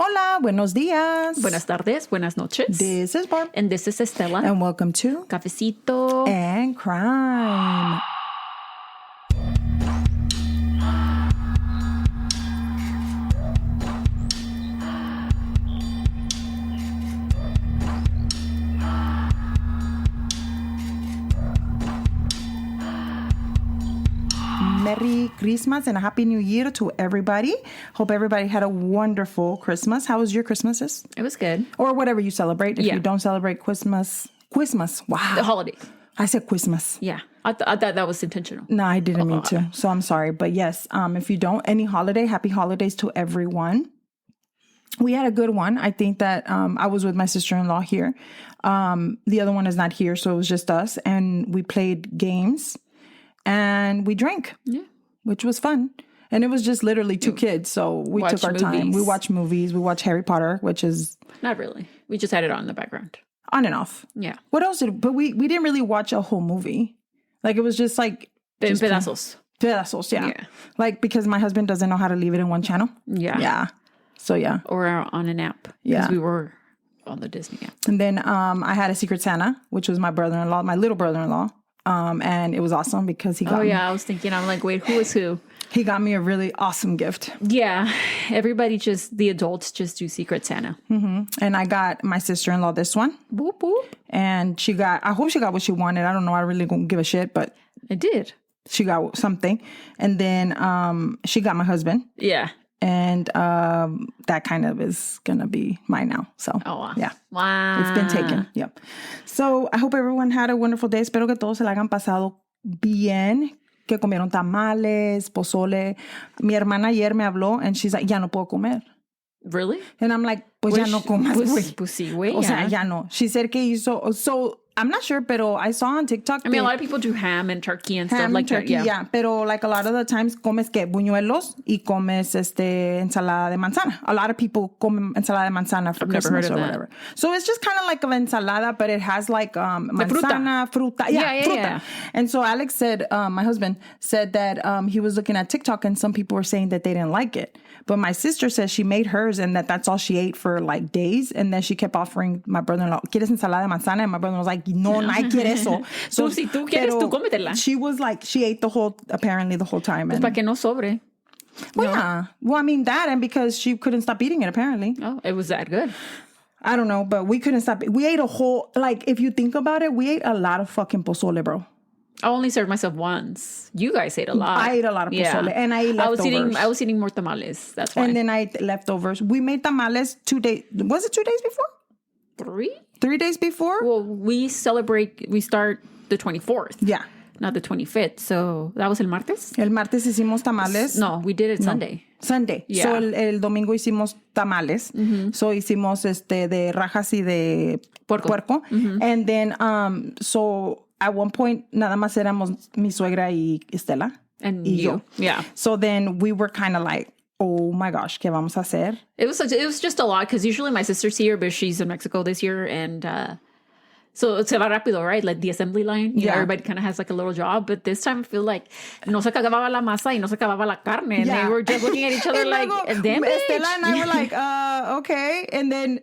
Hola, buenos días. Buenas tardes, buenas noches. This is Barb. And this is Estela. And welcome to Cafecito. and Crime. Merry Christmas and a Happy New Year to everybody. Hope everybody had a wonderful Christmas. How was your Christmases? It was good. Or whatever you celebrate. If you don't celebrate Christmas. Wow. The holiday. I said Christmas. Yeah. I thought that was intentional. No, I didn't mean to. So I'm sorry. But yes, if you don't, any holiday, happy holidays to everyone. We had a good one. I think that I was with my sister-in-law here. The other one is not here, so it was just us. And we played games. And we drank, which was fun. And it was just literally two kids. So we took our time. We watched movies. We watched Harry Potter, which is... Not really. We just had it on in the background. On and off. Yeah. What else but we didn't really watch a whole movie. Like, it was just like... Just pedazos. Pedazos, yeah. Like, because my husband doesn't know how to leave it in one channel. Yeah. Yeah. So, yeah. Or on an app. Yeah. Because we were on the Disney app. And then I had a Secret Santa, which was my brother-in-law, my little brother-in-law. And it was awesome because he got me. I was thinking, I'm like, wait, who is who? He got me a really awesome gift. Yeah. Everybody the adults just do Secret Santa. Mm-hmm. And I got my sister-in-law this one. Boop, boop. And I hope she got what she wanted. I don't know. I really don't give a shit, but. I did. She got something. And then she got my husband. Yeah. And that kind of is going to be mine now. So, wow. Yeah. Wow. It's been taken. Yep. So, I hope everyone had a wonderful day. Espero que todos se la hayan pasado bien. Que comieron tamales, pozole. Mi hermana ayer me habló and she's like, ya no puedo comer. Really? And I'm like, pues ya no comas, güey. Pues sí, güey. O sea, ya no. She said que hizo... So, I'm not sure, pero I saw on TikTok. I mean, a lot of people do ham and turkey and stuff like turkey, that. Yeah. Pero like a lot of the times comes que buñuelos y comes ensalada de manzana. A lot of people come ensalada de manzana for Christmas or whatever. So it's just kind of like an ensalada, but it has like manzana, fruta. Yeah, fruta. Yeah. And so Alex said, my husband said that he was looking at TikTok and some people were saying that they didn't like it. But my sister says she made hers and that's all she ate for like days. And then she kept offering my brother-in-law, ¿quieres ensalada de manzana? And my brother-in-law was like, no, nadie quiere eso. So, si tú quieres, tú cómetela. She was like, she ate apparently the whole time. Pues para que no sobre. Well, yeah. Well, I mean that and because she couldn't stop eating it apparently. Oh, it was that good. I don't know, but we couldn't stop. We ate a whole, like, if you think about it, we ate a lot of fucking pozole, bro. I only served myself once. You guys ate a lot. I ate a lot of pozole and I ate leftovers. I was eating more tamales. That's why. And then I ate leftovers. We made tamales 2 days. Was it 2 days before? 3? 3 days before? Well, we start the 24th. Yeah. Not the 25th. So that was el martes? El martes hicimos tamales. No, we did it Sunday. Sunday. Yeah. So el domingo hicimos tamales. Mm-hmm. So hicimos de rajas y de puerco. Mm-hmm. And then, so at one point, nada más éramos mi suegra y Estela. And y you. Yo. Yeah. So then we were kind of like, oh my gosh, ¿qué vamos a hacer? It was just a lot because usually my sister's here, but she's in Mexico this year. And so se va rápido, right? Like the assembly line. You know, everybody kind of has like a little job. But this time I feel like no se acababa la masa y no se acababa la carne. And they were just looking at each other like, damn it. Estela and I were like, okay. And then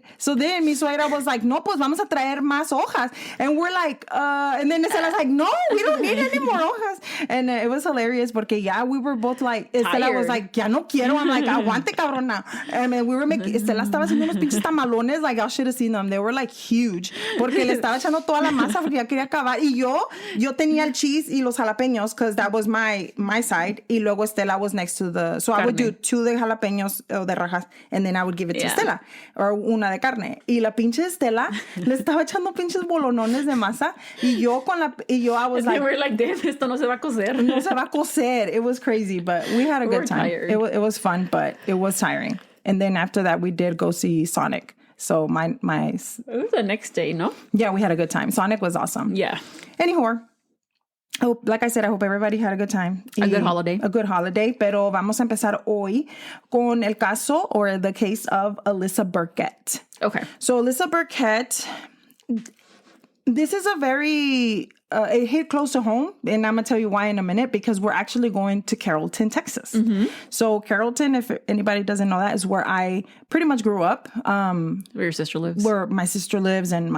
mi suegra was like, no, pues vamos a traer más hojas. And we're like, and then Estela's like, no, we don't need any more hojas. And it was hilarious porque we were both like, Estela was like, ya no quiero. I'm like, aguante, cabrona. And then we were making, Estela estaba haciendo unos pinches tamalones, like I should have seen them. They were like huge. Porque le estaba echando toda la masa porque ya quería acabar. Y yo tenía el cheese y los jalapeños because that was my side. Y luego Estela was next to so I would do 2 de jalapeños de rajas and then I would give it to Estela. Or una de carne. Y la pinche Estela le estaba echando pinches bolonones de masa. Y yo I was like... We were like, damn, esto no se va a cocer. No se va a cocer. It was crazy, but we had a good time. Tired. It was fun, but it was tiring. And then after that, we did go see Sonic. So my it was the next day, no? Yeah, we had a good time. Sonic was awesome. Yeah. Anyhow, like I said, I hope everybody had a good time. A good holiday. A good holiday. Pero vamos a empezar hoy con el caso or the case of Alyssa Burkett. Okay. So Alyssa Burkett, this is a very it hit close to home, and I'm gonna tell you why in a minute, because we're actually going to Carrollton, Texas. So Carrollton, if anybody doesn't know that, is where I pretty much grew up. Where your sister lives. Where my sister lives, and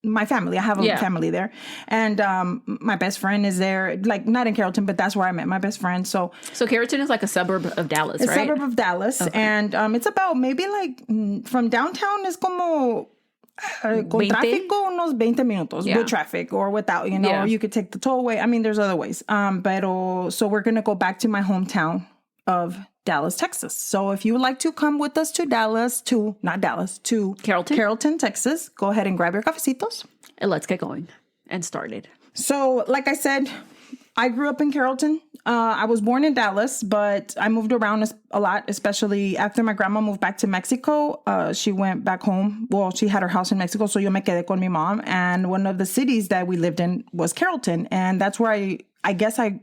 my family. I have a family there, and my best friend is there. Like, not in Carrollton, but that's where I met my best friend. So Carrollton is like a suburb of Dallas, right? A suburb of Dallas, and it's about maybe like from downtown is como. Con tráfico, unos 20 minutos with traffic or without, or you could take the tollway. I mean, there's other ways. So we're going to go back to my hometown of Dallas, Texas. So if you would like to come with us to Carrollton, Texas, go ahead and grab your cafecitos. And let's get going and started. So like I said, I grew up in Carrollton. I was born in Dallas, but I moved around a lot, especially after my grandma moved back to Mexico. She went back home. Well, she had her house in Mexico, so yo me quedé con mi mom. And one of the cities that we lived in was Carrollton. And that's where I guess I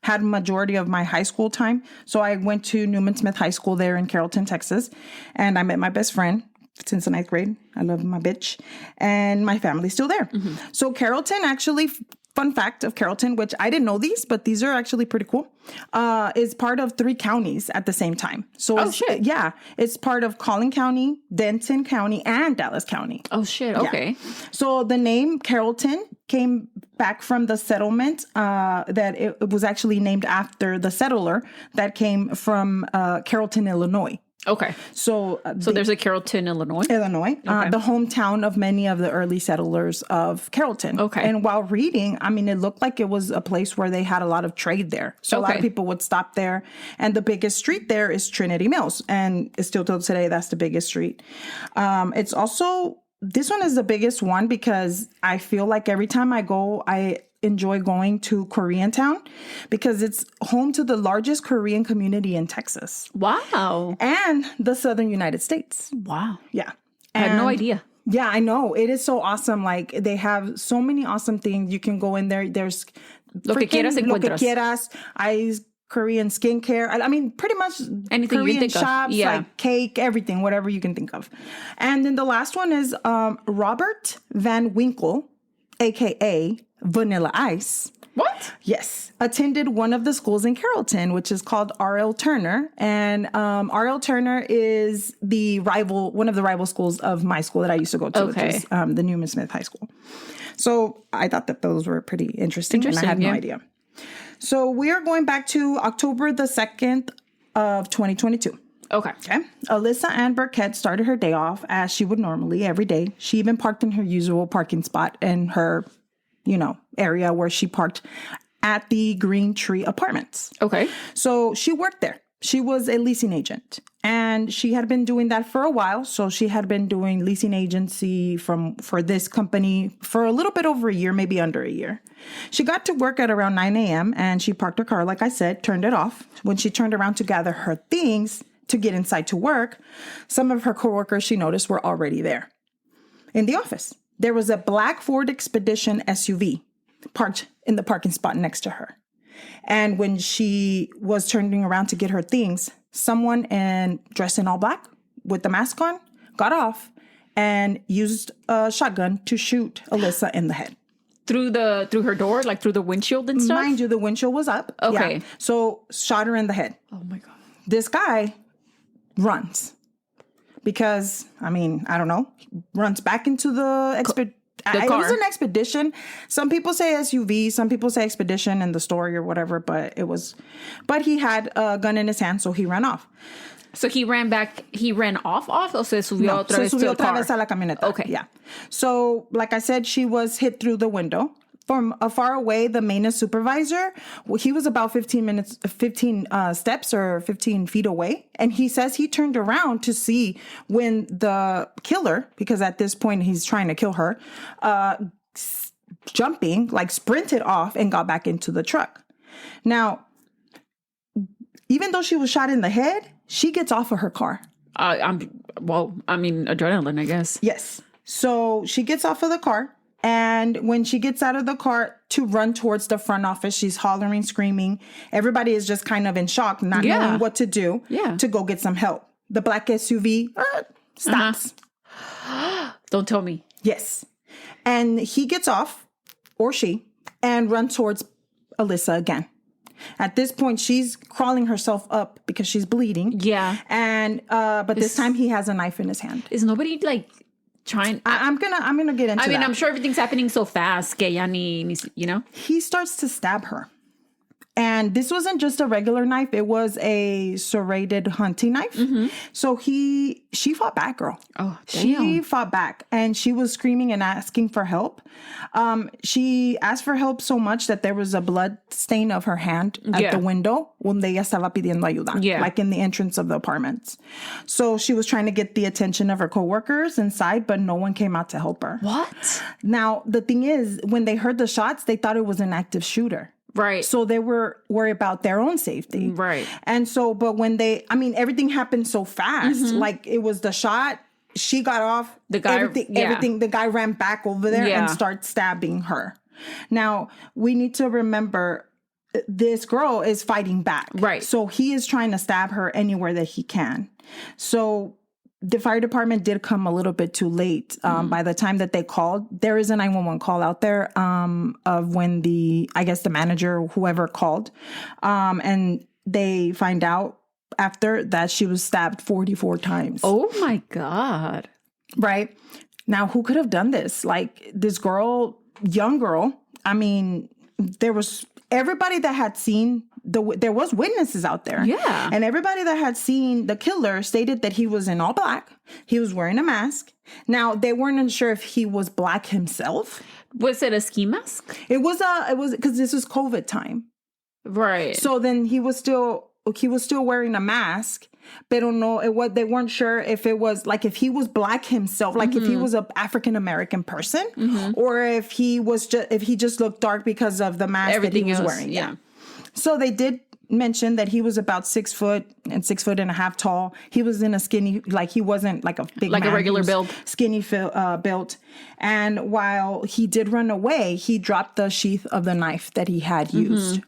had majority of my high school time. So I went to Newman Smith High School there in Carrollton, Texas. And I met my best friend since the 9th grade. I love my bitch. And my family's still there. So Carrollton actually... Fun fact of Carrollton, which I didn't know these, but these are actually pretty cool, is part of 3 counties at the same time. So it's part of Collin County, Denton County, and Dallas County. Oh, shit. Okay. So the name Carrollton came back from the settlement that it was actually named after the settler that came from Carrollton, Illinois. Okay. So there's a Carrollton, Illinois? Okay. The hometown of many of the early settlers of Carrollton. Okay. And while reading, I mean, it looked like it was a place where they had a lot of trade there. So a lot of people would stop there. And the biggest street there is Trinity Mills. And it's still till today, that's the biggest street. It's also, this one is the biggest one because I feel like every time I go, I enjoy going to Koreantown because it's home to the largest Korean community in Texas. Wow. And the southern United States. Wow. Yeah. I had no idea. Yeah, I know. It is so awesome. Like, they have so many awesome things. You can go in there. There's Lo que quieras encuentras. Korean skincare. I mean, pretty much anything Korean you can think shops, of. Yeah. like cake, everything, whatever you can think of. And then the last one is Robert Van Winkle, a.k.a. Vanilla Ice. What? Yes. Attended one of the schools in Carrollton, which is called R.L. Turner. And R.L. Turner is one of the rival schools of my school that I used to go to, which is the Newman Smith High School. So I thought that those were pretty interesting and I had no idea. So we are going back to October the 2nd of 2022. Okay. Alyssa Ann Burkett started her day off as she would normally every day. She even parked in her usual parking spot in her, area where she parked at the Green Tree Apartments. Okay. So she worked there. She was a leasing agent and she had been doing that for a while. So she had been doing leasing agency for this company for a little bit over a year, maybe under a year. She got to work at around 9 a.m. and she parked her car, like I said, turned it off. When she turned around to gather her things to get inside to work, some of her coworkers she noticed were already there. In the office, there was a black Ford Expedition SUV parked in the parking spot next to her. And when she was turning around to get her things, someone dressed in all black with the mask on got off and used a shotgun to shoot Alyssa in the head. Through her door, like through the windshield and stuff? Mind you, the windshield was up. Okay. Yeah. So shot her in the head. Oh my God. This guy runs because, I don't know, runs back into the car. It was an Expedition. Some people say SUV, some people say Expedition in the story or whatever, but he had a gun in his hand, so he ran off. So he ran off, o se subió otra vez to the car? A la camioneta. Okay. Yeah. So, like I said, she was hit through the window. From far away, the maintenance supervisor, he was about 15 steps or 15 feet away. And he says he turned around to see when the killer, because at this point he's trying to kill her, jumping, like sprinted off and got back into the truck. Now, even though she was shot in the head, she gets off of her car. Adrenaline, I guess. Yes. So she gets off of the car. And when she gets out of the car to run towards the front office, she's hollering, screaming. Everybody is just kind of in shock, not knowing what to do to go get some help. The black SUV stops. Don't tell me. Yes. And he gets off, or she, and run towards Alyssa again. At this point, she's crawling herself up because she's bleeding. Yeah. And but this time he has a knife in his hand. Is nobody like trying? I'm gonna get into. I mean, that. I'm sure everything's happening so fast. Que ya ni, you know. He starts to stab her. And this wasn't just a regular knife. It was a serrated hunting knife. Mm-hmm. So she fought back, girl. Oh, damn. She fought back and she was screaming and asking for help. She asked for help so much that there was a blood stain of her hand at the window donde ella estaba pidiendo ayuda. Yeah. Like in the entrance of the apartments. So she was trying to get the attention of her coworkers inside, but no one came out to help her. What? Now, the thing is, when they heard the shots, they thought it was an active shooter. Right. So they were worried about their own safety. Right. And so, but when everything happened so fast. Mm-hmm. Like it was the shot, she got off, the guy, everything, the guy ran back over there and started stabbing her. Now, we need to remember this girl is fighting back. Right. So he is trying to stab her anywhere that he can. So the fire department did come a little bit too late. By the time that they called, there is a 911 call out there of when the manager, whoever called, and they find out after that she was stabbed 44 times. Oh my God. Right. Now, who could have done this? Like this girl, young girl. I mean, there was everybody that had seen there was witnesses out there. Yeah. And everybody that had seen the killer stated that he was in all black. He was wearing a mask. Now, they weren't sure if he was black himself. Was it a ski mask? It was because this was COVID time. Right. So then he was still wearing a mask. Pero no, they weren't sure if it was like if he was black himself, like if he was an African American person, or if he just looked dark because of the mask everything that he was wearing. Yeah. So they did mention that he was about 6 foot and 6 foot and a half tall. He was in a skinny, like he wasn't like a big like man. a regular build, skinny built. And while he did run away, he dropped the sheath of the knife that he had used.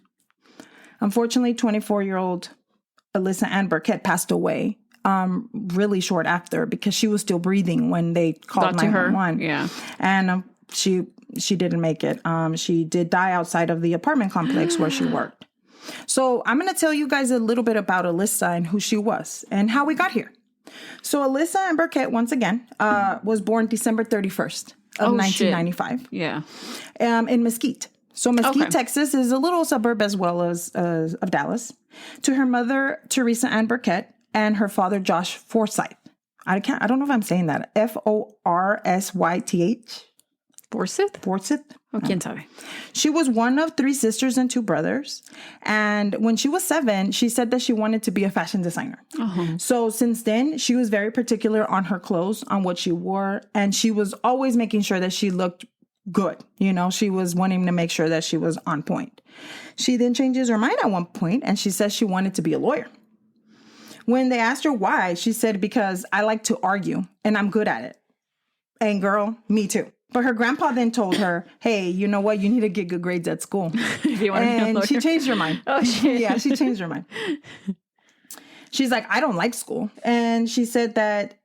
Unfortunately, 24-year-old Alyssa Ann Burkett passed away really short after because she was still breathing when they called 911. Yeah. And she didn't make it. She did die outside of the apartment complex where she worked. So I'm going to tell you guys a little bit about Alyssa and who she was and how we got here. So Alyssa Ann Burkett, once again, was born December 31st of 1995. Shit. Yeah. In Mesquite. So Mesquite, Texas is a little suburb as well as of Dallas. To her mother, Teresa Ann Burkett, and her father, Josh Forsyth. I don't know if I'm saying that. Forsyth. Forsyth? Oh, quién sabe. She was one of 3 sisters and 2 brothers. And when she was 7, she said that she wanted to be a fashion designer. Uh-huh. So since then, she was very particular on her clothes, on what she wore. And she was always making sure that she looked good. You know, she was wanting to make sure that she was on point. She then changes her mind at one point and she says she wanted to be a lawyer. When they asked her why, she said, because I like to argue and I'm good at it. And girl, me too. But her grandpa then told her, hey, you know what? You need to get good grades at school. And she changed her mind. Oh, shit. Yeah, she changed her mind. She's like, I don't like school. And she said that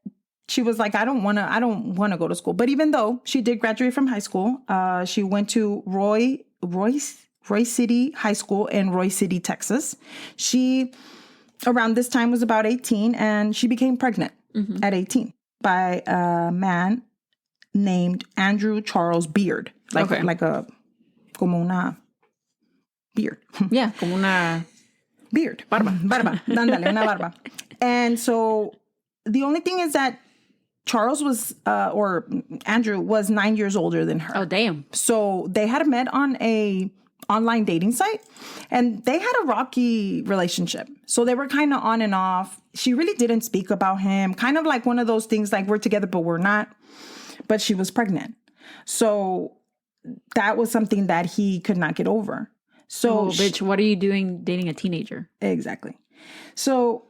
she was like, I don't want to go to school. But even though she did graduate from high school, she went to Roy City High School in Roy City, Texas. She, around this time, was about 18, and she became pregnant at 18 by a man named Andrew Charles Beard. Like a, como una beard. Yeah, como una... Beard. Barba. Dándale, una barba. And so the only thing is that Charles was, or Andrew was 9 years older than her. Oh, damn. So they had met on a online dating site and they had a rocky relationship. So they were kind of on and off. She really didn't speak about him. Kind of like one of those things like we're together, but we're not. But she was pregnant. So that was something that he could not get over. So, bitch, what are you doing dating a teenager? Exactly. So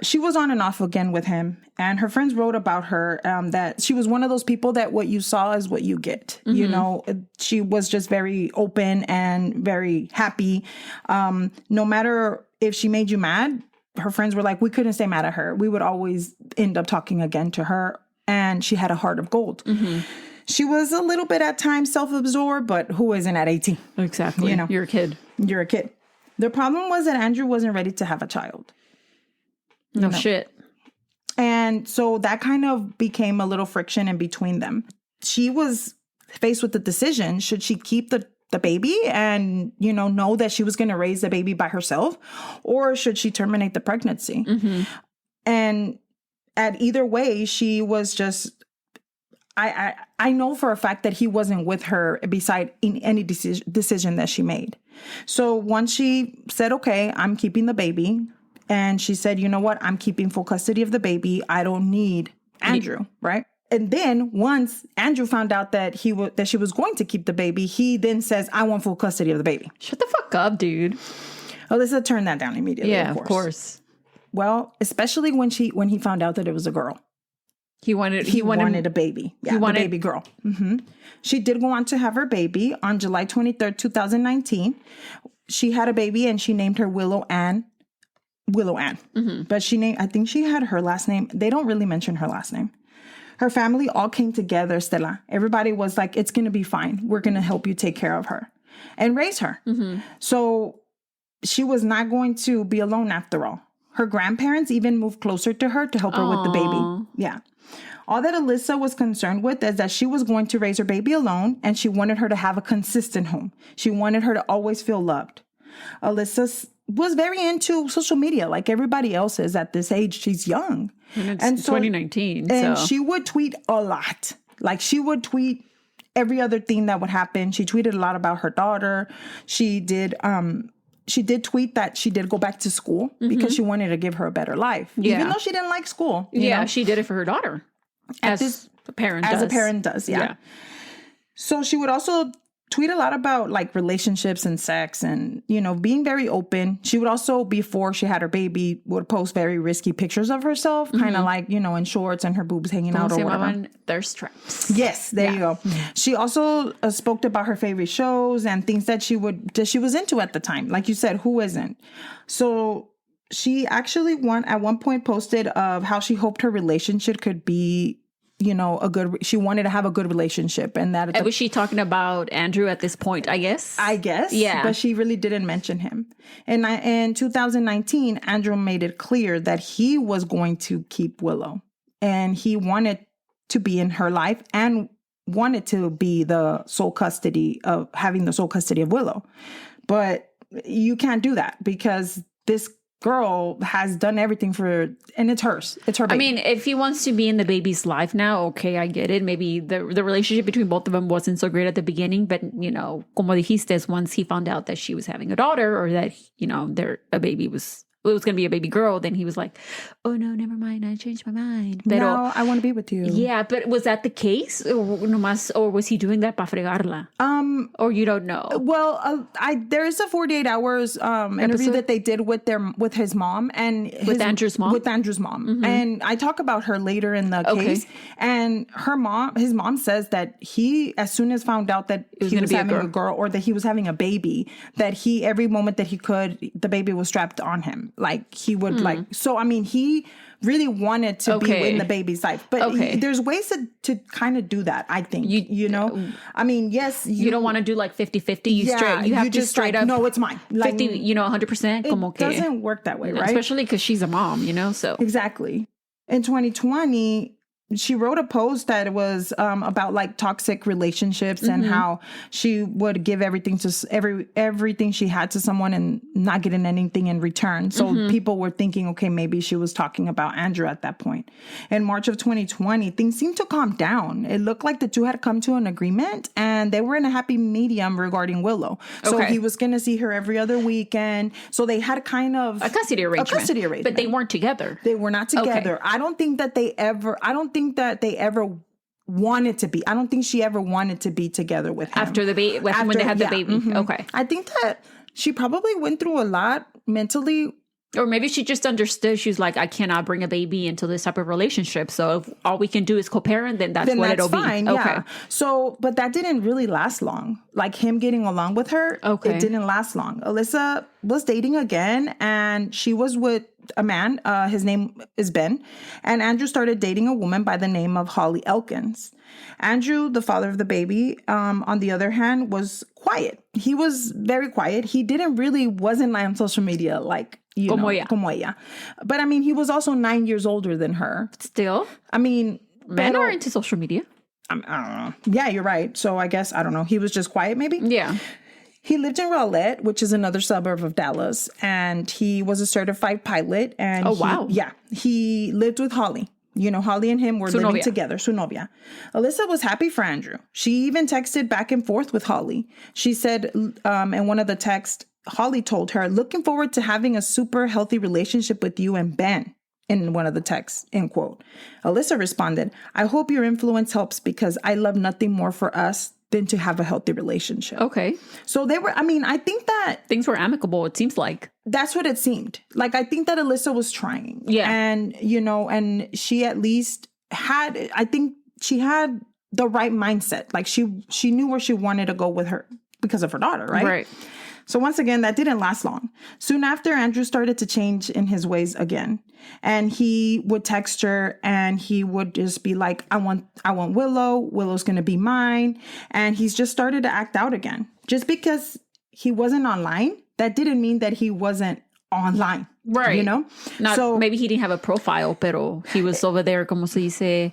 she was on and off again with him. And her friends wrote about her that she was one of those people that what you saw is what you get. Mm-hmm. You know, she was just very open and very happy. No matter if she made you mad, her friends were like, we couldn't stay mad at her. We would always end up talking again to her. And she had a heart of gold. Mm-hmm. She was a little bit at times self-absorbed, but who isn't at 18? Exactly. You know, you're a kid. You're a kid. The problem was that Andrew wasn't ready to have a child. No shit. And so that kind of became a little friction in between them. She was faced with the decision, should she keep the baby and, know that she was going to raise the baby by herself, or should she terminate the pregnancy? Mm-hmm. And at either way, she was just, I know for a fact that he wasn't with her beside in any decision that she made. So once she said, okay, I'm keeping the baby, and she said, you know what, I'm keeping full custody of the baby. I don't need Andrew, right? And then once Andrew found out that that she was going to keep the baby, he then says, I want full custody of the baby. Shut the fuck up, dude. Alyssa turned that down immediately. Yeah, of course. Well, especially when he found out that it was a girl. He wanted a baby. Yeah, he wanted a baby girl. Mm-hmm. She did go on to have her baby on July 23rd, 2019. She had a baby and she named her Willow Ann. Mm-hmm. But I think she had her last name. They don't really mention her last name. Her family all came together, Stella. Everybody was like, it's going to be fine. We're going to help you take care of her and raise her. Mm-hmm. So she was not going to be alone after all. Her grandparents even moved closer to her to help her with the baby. Yeah. All that Alyssa was concerned with is that she was going to raise her baby alone, and she wanted her to have a consistent home. She wanted her to always feel loved. Alyssa was very into social media like everybody else is at this age. She's young. And it's 2019. And she would tweet a lot. Like she would tweet every other thing that would happen. She tweeted a lot about her daughter. She did tweet that she did go back to school because she wanted to give her a better life. Yeah. Even though she didn't like school. You know? She did it for her daughter. As a parent does. Yeah. So she would also tweet a lot about like relationships and sex and, being very open. She would also, before she had her baby, would post very risky pictures of herself, kind of like, in shorts and her boobs hanging out or whatever. Thirst traps. Yes, there you go. Mm-hmm. She also spoke about her favorite shows and things that she was into at the time. Like you said, who isn't? So she actually at one point posted of how she hoped her relationship could be, she wanted to have a good relationship. And that was she talking about Andrew at this point, I guess? Yeah. But she really didn't mention him. And in 2019, Andrew made it clear that he was going to keep Willow. And he wanted to be in her life and wanted to be having the sole custody of Willow. But you can't do that because this girl has done everything and it's hers. It's her baby. I mean, if he wants to be in the baby's life now, okay, I get it. Maybe the relationship between both of them wasn't so great at the beginning, but, como dijiste, once he found out that she was having a daughter or that, it was going to be a baby girl, then he was like, oh, no, never mind. I changed my mind. No, I want to be with you. Yeah, but was that the case? Or was he doing that para fregarla? Or you don't know? Well, there is a 48 hours interview that they did with his mom. With Andrew's mom? With Andrew's mom. Mm-hmm. And I talk about her later in the case. And his mom says that he, as soon as found out that he was having a girl or that he was having a baby, that every moment that he could, the baby was strapped on him. Like he would so I mean, he really wanted to be in the baby's life, but there's ways to kind of do that. I think, I mean, yes, you don't want to do like 50-50. You have to just straight up. No, it's mine. Like, 50, 100%. It doesn't work that way, right? Especially because she's a mom, so. Exactly. In 2020, she wrote a post that was about like toxic relationships and how she would give everything she had to someone and not getting anything in return. So people were thinking, okay, maybe she was talking about Andrew at that point. In March of 2020, things seemed to calm down. It looked like the two had come to an agreement and they were in a happy medium regarding Willow. So he was going to see her every other weekend. So they had kind of a custody arrangement. But they weren't together. They were not together. I don't think that they ever wanted to be. I don't think she ever wanted to be together with him. When they had the baby. Mm-hmm. Okay. I think that she probably went through a lot mentally. Or maybe she just understood. She's like, I cannot bring a baby into this type of relationship. So if all we can do is co-parent, then that's what it'll fine, be. Okay. Yeah. So, but that didn't really last long. Like him getting along with her, it didn't last long. Alyssa was dating again and she was with a man. His name is Ben. And Andrew started dating a woman by the name of Holly Elkins. Andrew, the father of the baby, on the other hand, was quiet. He was very quiet. He wasn't like on social media like, como ella. But I mean, he was also 9 years older than her. Still? I mean... Men are into social media. I don't know. Yeah, you're right. So I guess, I don't know. He was just quiet maybe? Yeah. He lived in Rowlett, which is another suburb of Dallas, and he was a certified pilot. And wow. Yeah, he lived with Holly. Holly and him were living together. Su novia. Alyssa was happy for Andrew. She even texted back and forth with Holly. She said in one of the texts, Holly told her, looking forward to having a super healthy relationship with you and Ben. In one of the texts, end quote. Alyssa responded, I hope your influence helps because I love nothing more for us than to have a healthy relationship. Okay. So I think that... Things were amicable, it seems like. That's what it seemed. Like, I think that Alyssa was trying. Yeah. And, and she at least I think she had the right mindset. Like, she knew where she wanted to go with her because of her daughter, right? Right. So once again, that didn't last long. Soon after, Andrew started to change in his ways again. And he would text her and he would just be like, I want Willow. Willow's going to be mine. And he's just started to act out again. Just because he wasn't online, that didn't mean that he wasn't online. Right. So maybe he didn't have a profile, pero he was over there, como se dice...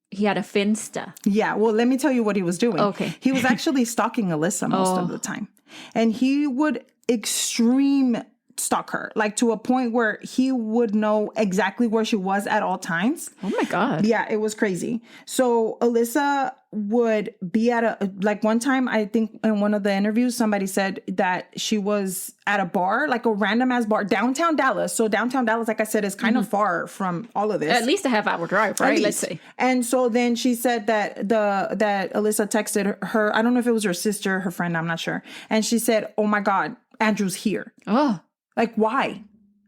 He had a Finsta. Yeah, well, let me tell you what he was doing. Okay. He was actually stalking Alyssa most of the time. And he would extreme stalk her, like to a point where he would know exactly where she was at all times. Oh my God. Yeah, it was crazy. So Alyssa would be at one time, I think in one of the interviews, somebody said that she was at a bar, like a random ass bar, downtown Dallas. So downtown Dallas, like I said, is kind of far from all of this. At least a half-hour drive, right? Let's say. And so then she said that that Alyssa texted her, I don't know if it was her sister, her friend, I'm not sure. And she said, oh my God, Andrew's here. Oh. Like, why?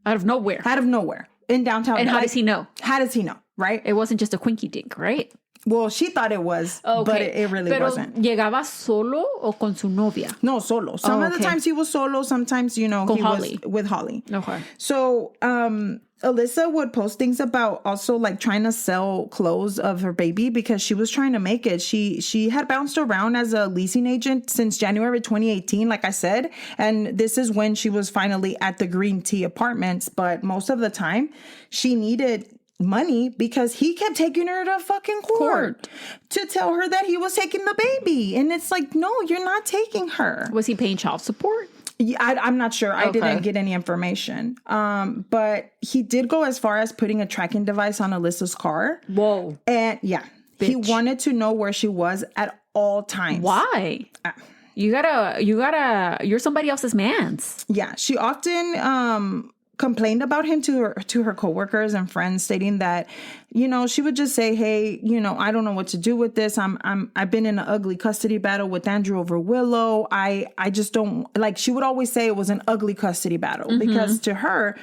Out of nowhere. Out of nowhere. In downtown. And how does he know? How does he know? Right? It wasn't just a quinky dink, right? Well, she thought it was, but it really wasn't. ¿Llegaba solo o con su novia? No, solo. Some of the times he was solo. Sometimes, he Holly. was with Holly. Okay. So, Alyssa would post things about also like trying to sell clothes of her baby because she was trying to make it. She had bounced around as a leasing agent since January 2018, like I said. And this is when she was finally at the Green Tea Apartments. But most of the time she needed money because he kept taking her to fucking court to tell her that he was taking the baby. And it's like, no, you're not taking her. Was he paying child support? Yeah, I'm not sure. I didn't get any information. But he did go as far as putting a tracking device on Alyssa's car. Whoa. And yeah, bitch. He wanted to know where she was at all times. Why? You're somebody else's man's. Yeah. She often complained about him to her coworkers and friends, stating that, she would just say, hey, I don't know what to do with this. I've been in an ugly custody battle with Andrew over Willow. I just don't like, she would always say it was an ugly custody battle because to her,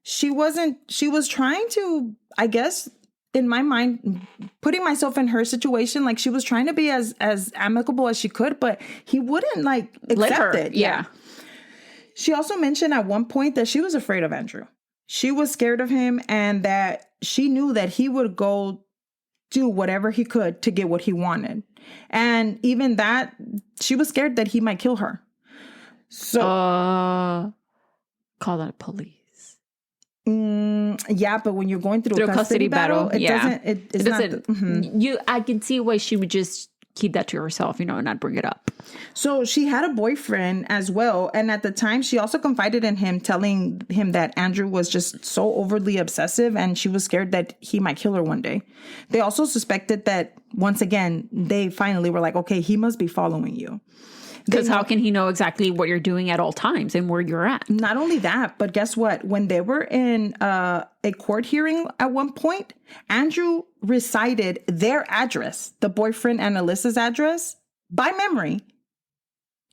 she was trying to, I guess, in my mind, putting myself in her situation, like she was trying to be as amicable as she could, but he wouldn't like accept it. Yeah. She also mentioned at one point that she was afraid of Andrew. She was scared of him and that she knew that he would go do whatever he could to get what he wanted. And even that, she was scared that he might kill her. So call that police. Yeah, but when you're going through a custody battle, it doesn't. I can see why she would just keep that to herself, and not bring it up. So she had a boyfriend as well. And at the time, she also confided in him, telling him that Andrew was just so overly obsessive and she was scared that he might kill her one day. They also suspected that, once again, they finally were like, okay, he must be following you. Because how can he know exactly what you're doing at all times and where you're at? Not only that, but guess what? When they were in a court hearing at one point, Andrew recited their address, the boyfriend and Alyssa's address, by memory.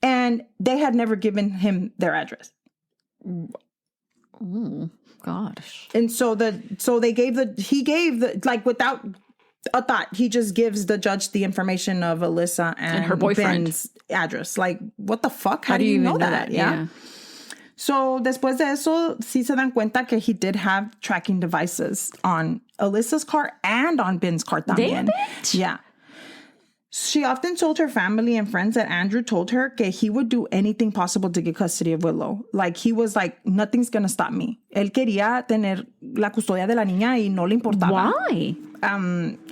And they had never given him their address. Oh, gosh. And so he gave without a thought, he just gives the judge the information of Alyssa and her boyfriend. Ben's address. Like, what the fuck? How do you know that? Yeah. So, después de eso, sí se dan cuenta que he did have tracking devices on Alyssa's car and on Ben's car también. Damn it. Yeah. She often told her family and friends that Andrew told her that he would do anything possible to get custody of Willow. Like, he was like, nothing's going to stop me. Él quería tener la custodia de la niña y no le importaba. Why?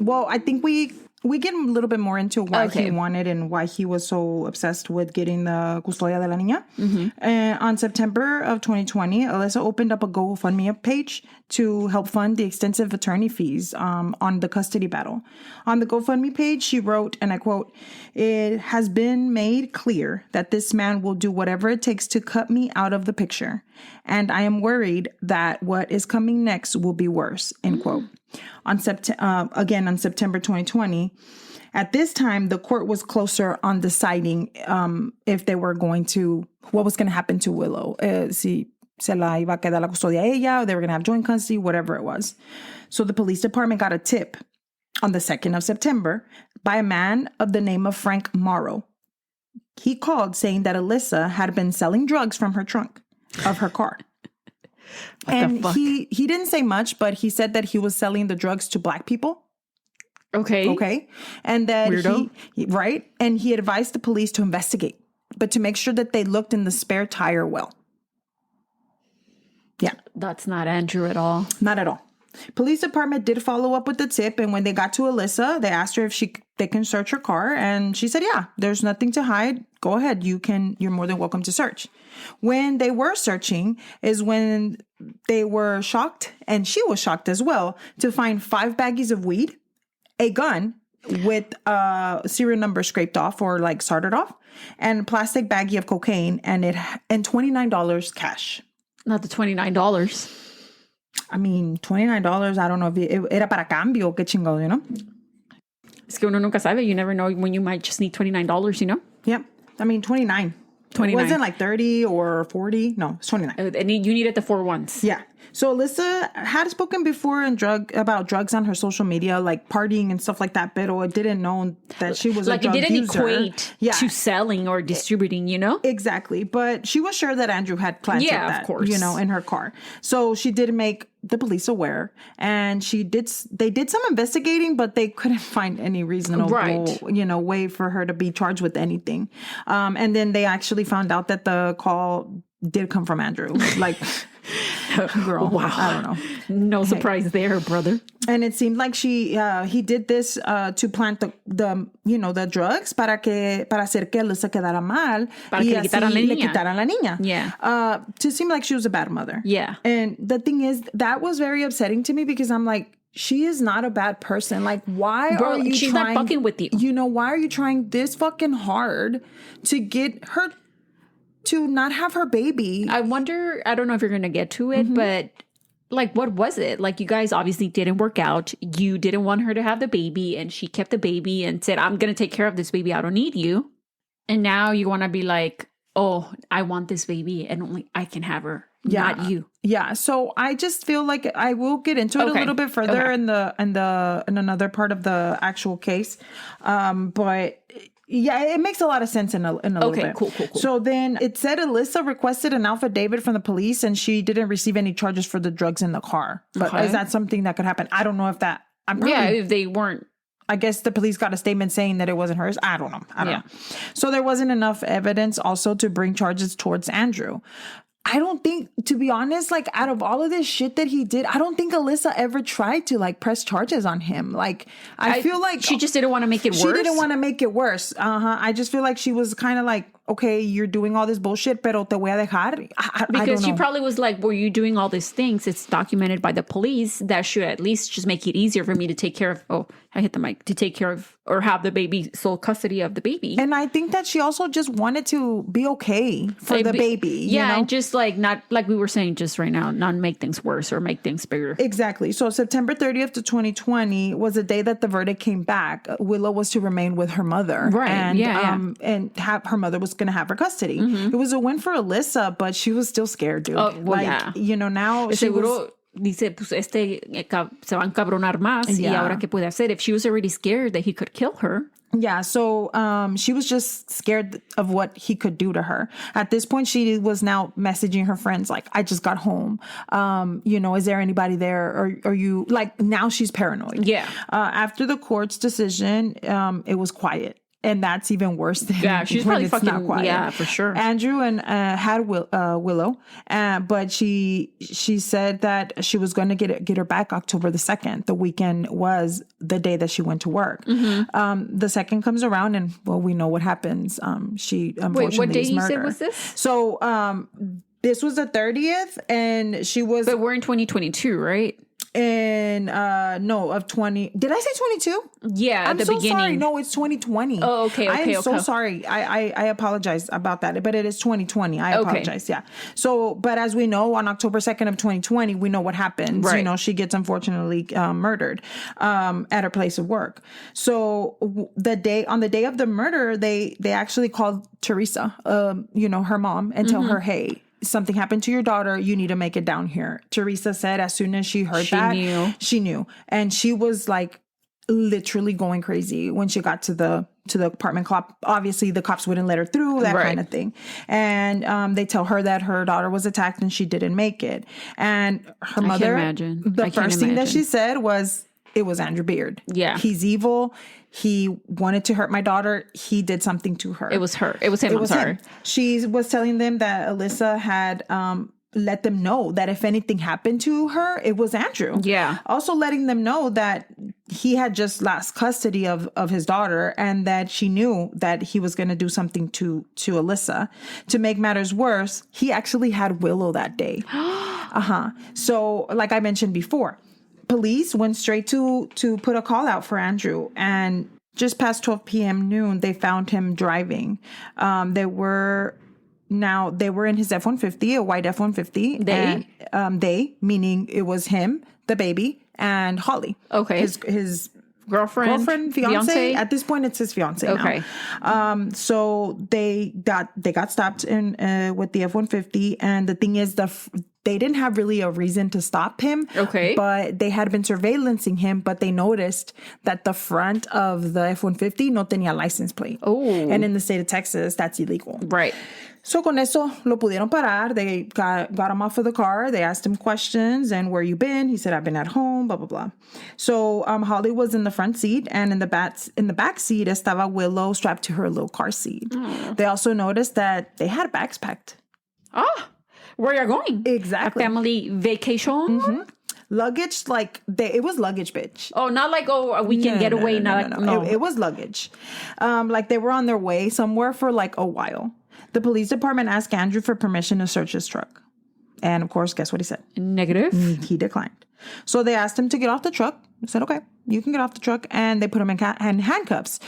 Well, I think we get a little bit more into why he wanted and why he was so obsessed with getting the custodia de la niña. On September of 2020, Alyssa opened up a GoFundMe page to help fund the extensive attorney fees on the custody battle. On the GoFundMe page, she wrote, and I quote, "It has been made clear that this man will do whatever it takes to cut me out of the picture. And I am worried that what is coming next will be worse," end quote. On September 2020, at this time, the court was closer on deciding if they were going to, what was going to happen to Willow. Si se la iba a quedar la custodia a ella, or they were going to have joint custody, whatever it was. So the police department got a tip on the 2nd of September by a man of the name of Frank Morrow. He called saying that Alyssa had been selling drugs from her trunk of her car. And he didn't say much, but he said that he was selling the drugs to Black people. Okay. And that Weirdo. Right. And he advised the police to investigate, but to make sure that they looked in the spare tire well. Yeah. That's not Andrew at all. Not at all. Police department did follow up with the tip, and when they got to Alyssa, they asked her if they can search her car, and she said, "Yeah, there's nothing to hide. Go ahead. You're more than welcome to search." When they were searching is when they were shocked, and she was shocked as well, to find 5 baggies of weed, a gun with a serial number scraped off or like started off, and a plastic baggie of cocaine, and $29 cash. Not the $29. I mean, $29, I don't know if era para cambio, qué chingado, you know? Es que uno nunca sabe. You never know when you might just need $29, you know? Yep. I mean, 29. 29. It wasn't like 30 or 40. No, it's 29. And you needed the 4 ones. Yeah. So Alyssa had spoken before about drugs on her social media, like partying and stuff like that, pero it didn't know that she was a drug user. Like, it didn't equate to selling or distributing, you know? Exactly. But she was sure that Andrew had planted that, of course. You know, in her car. So she did make the police aware, and they did some investigating, but they couldn't find any reasonable, way for her to be charged with anything. And then they actually found out that the call did come from Andrew. Like, girl, wow. I don't know. No surprise there, brother. And it seemed like he did this to plant the drugs para hacer que Alyssa quedara mal, para que le quitaran la niña. Yeah. To seem like she was a bad mother. Yeah. And the thing is, that was very upsetting to me, because I'm like, she is not a bad person. Like, why are you she's trying? Not fucking with you. You know, why are you trying this fucking hard to get her to not have her baby? I wonder, I don't know if you're going to get to it, but like, what was it? Like, you guys obviously didn't work out. You didn't want her to have the baby, and she kept the baby and said, "I'm going to take care of this baby. I don't need you." And now you want to be like, "Oh, I want this baby and only I can have her, not you." Yeah. So I just feel like I will get into it a little bit further in another part of the actual case. But yeah, it makes a lot of sense in a little bit. Okay, cool. So then it said Alyssa requested an affidavit from the police, and she didn't receive any charges for the drugs in the car. But is that something that could happen? I don't know if that... if they weren't... I guess the police got a statement saying that it wasn't hers. I don't know. I don't know. So there wasn't enough evidence also to bring charges towards Andrew. I don't think, to be honest, like, out of all of this shit that he did, I don't think Alyssa ever tried to, like, press charges on him. Like, I feel like... She just didn't want to make it worse? She didn't want to make it worse. I just feel like she was kind of like, okay, you're doing all this bullshit, pero te voy a dejar. Because she probably was like, were you doing all these things? It's documented by the police. That should at least just make it easier for me to take care of... Oh, I hit the mic. To take care of or have the baby, sole custody of the baby. And I think that she also just wanted to be okay for the baby. Yeah, you know? just like, not like we were saying just right now, not make things worse or make things bigger. Exactly. So September 30th to 2020 was the day that the verdict came back. Willow was to remain with her mother. Right. And, and her mother was going to have her custody. It was a win for Alyssa, but she was still scared, dude. You know, now she was... Dice, pues se va a encabronar más. Y ahora, ¿qué puede hacer? If she was already scared that he could kill her. Yeah, so she was just scared of what he could do to her. At this point, she was now messaging her friends like, I just got home. Is there anybody there? Or are you like, now she's paranoid. Yeah. After the court's decision, it was quiet. And that's even worse than she's when probably it's fucking not quiet. Yeah, for sure. Andrew had Willow, but she said that she was going to get her back October the 2nd. The weekend was the day that she went to work. Mm-hmm. The 2nd comes around, and well, we know what happens. She unfortunately what day is you murdered. said was this? So this was the 30th, and she was. But we're in 2022, right? Of 20. Did I say 22? Yeah, at the beginning. Sorry. No, it's 2020. Oh, okay. I am so sorry. I apologize about that, but it is 2020. I apologize. Yeah. So, but as we know, on October 2nd of 2020, we know what happens. Right. She gets unfortunately murdered at her place of work. So on the day of the murder, they actually called Teresa, her mom, and tell her, hey, something happened to your daughter. You need to make it down here. Teresa said as soon as she heard she knew. And she was like literally going crazy when she got to the apartment. Obviously the cops wouldn't let her through, that kind of thing. And they tell her that her daughter was attacked and she didn't make it. And her mother, the first thing that she said was, it was Andrew Beard. Yeah. He's evil. He wanted to hurt my daughter. He did something to her. It was her. It was him. I'm sorry. She was telling them that Alyssa had let them know that if anything happened to her, it was Andrew. Yeah. Also letting them know that he had just lost custody of his daughter and that she knew that he was going to do something to Alyssa. To make matters worse, he actually had Willow that day. So like I mentioned before, police went straight to put a call out for Andrew, and just past 12 p.m. noon, they found him driving. They were in his F-150, a white F-150. They, meaning it was him, the baby, and Holly. Okay. His girlfriend, fiance. At this point, it's his fiance. Okay. Now. So they got stopped with the F-150, and the thing is they didn't have really a reason to stop him. Okay. But they had been surveillancing him, but they noticed that the front of the F-150 no tenía license plate. Oh. And in the state of Texas, that's illegal. Right. So con eso lo pudieron parar. They got him off of the car. They asked him questions and where you been? He said, I've been at home, blah, blah, blah. So Holly was in the front seat, and in the back seat estaba Willow strapped to her little car seat. Oh. They also noticed that they had bags packed. Oh. Where you're going? Exactly. A family vacation? Mm-hmm. Luggage, it was luggage, bitch. Oh, not like, a weekend getaway. No. It was luggage. Like they were on their way somewhere for like a while. The police department asked Andrew for permission to search his truck. And of course, guess what he said? Negative. He declined. So they asked him to get off the truck. He said, okay, you can get off the truck. And they put him in handcuffs.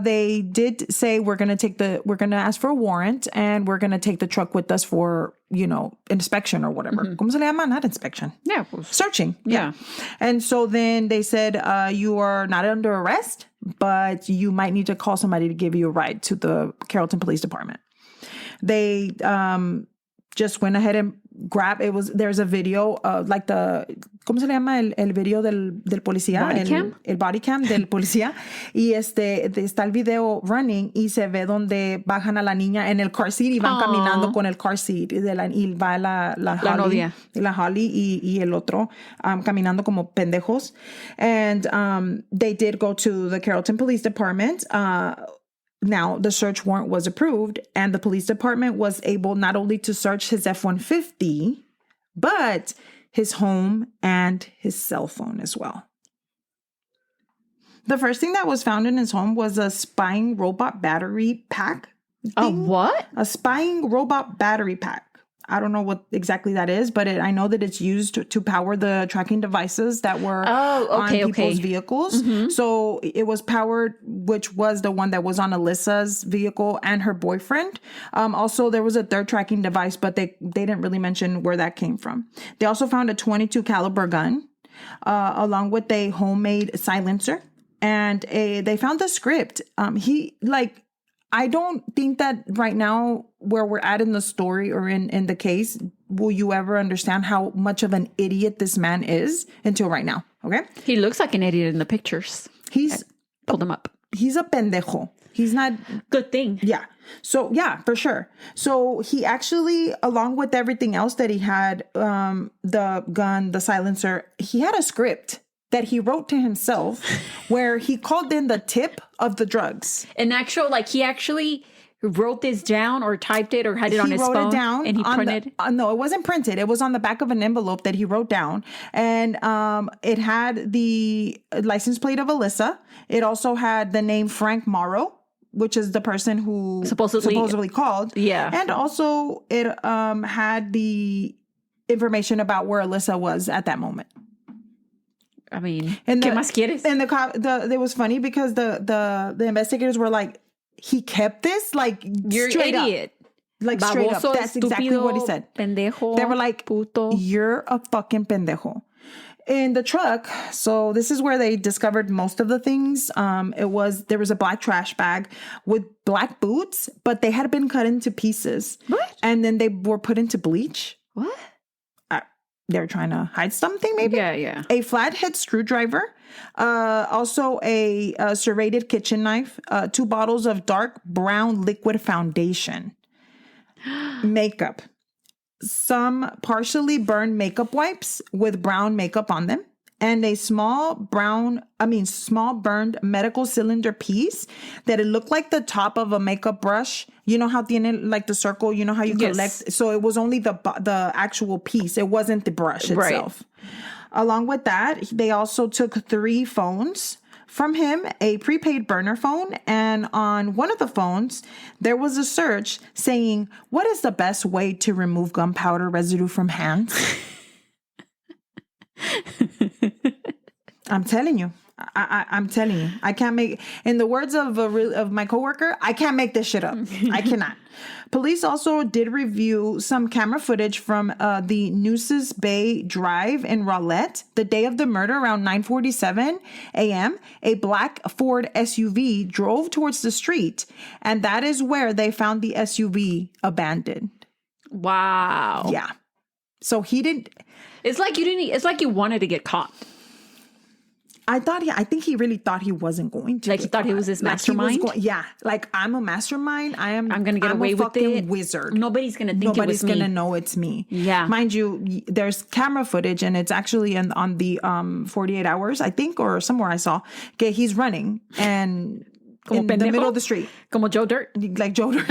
They did say, we're going to ask for a warrant, and we're going to take the truck with us for, inspection or whatever. Mm-hmm. ¿Cómo se le llama? Not inspection. Yeah. Searching. Yeah. And so then they said, you are not under arrest, but you might need to call somebody to give you a ride to the Carrollton Police Department. They just went ahead and there's a video like ¿cómo se le llama el video del policía? Body cam? El body cam del policía. Y está el video running y se ve donde bajan a la niña en el car seat y van caminando con el car seat. Y va la Holly, novia. La Holly y el otro caminando como pendejos. And they did go to the Carrollton Police Department. Now, the search warrant was approved, and the police department was able not only to search his F-150, but his home and his cell phone as well. The first thing that was found in his home was a spying robot battery pack. A what? A spying robot battery pack. I don't know what exactly that is, but I know that it's used to power the tracking devices that were on people's vehicles. Mm-hmm. So it was powered, which was the one that was on Alyssa's vehicle and her boyfriend. Also, there was a third tracking device, but they didn't really mention where that came from. They also found a .22 caliber gun, along with a homemade silencer, and they found the script. I don't think that right now, where we're at in the story or in the case, will you ever understand how much of an idiot this man is until right now. Okay. He looks like an idiot in the pictures. He's pulled him up. he's a pendejo. He's not... Good thing. Yeah. So, yeah, for sure. So he actually, along with everything else that he had, the gun, the silencer, he had a script that he wrote to himself where he called in the tip of the drugs. An actual, like, he actually wrote this down or typed it or had it on his phone. He wrote it down. And he printed? No, it wasn't printed. It was on the back of an envelope that he wrote down. And it had the license plate of Alyssa. It also had the name Frank Morrow, which is the person who supposedly called. Yeah. And also it had the information about where Alyssa was at that moment. I mean, ¿qué más quieres? And it was funny because the investigators were like, he kept this? Like, you're an idiot. Up. Like, Baboso, straight up. That's exactly what he said. Pendejo. They were like, puto. You're a fucking pendejo. In the truck, so this is where they discovered most of the things. There was a black trash bag with black boots, but they had been cut into pieces. What? And then they were put into bleach. What? They were trying to hide something, maybe? Yeah. A flathead screwdriver. Also a serrated kitchen knife. 2 bottles of dark brown liquid foundation. Makeup. Some partially burned makeup wipes with brown makeup on them. And a small burned medical cylinder piece that it looked like the top of a makeup brush. You know how like the circle, you know how you collect. So it was only the actual piece. It wasn't the brush itself. Right. Along with that, they also took 3 phones from him, a prepaid burner phone. And on one of the phones, there was a search saying, what is the best way to remove gunpowder residue from hands? I'm telling you. I'm telling you. I can't make... In the words of my coworker, I can't make this shit up. I cannot. Police also did review some camera footage from the Nueces Bay Drive in Rowlett. The day of the murder, around 9:47 a.m., a black Ford SUV drove towards the street. And that is where they found the SUV abandoned. Wow. Yeah. So he didn't... It's like you wanted to get caught. I think he really thought he wasn't going to. Like he thought he was this mastermind? Like I'm a mastermind. I'm going to get away with it. Wizard. Nobody's going to think it was me. Nobody's going to know it's me. Yeah. Mind you, there's camera footage and it's actually on the 48 hours, I think, or somewhere I saw. Okay, he's running and in the middle of the street. Como Joe Dirt. Like Joe Dirt.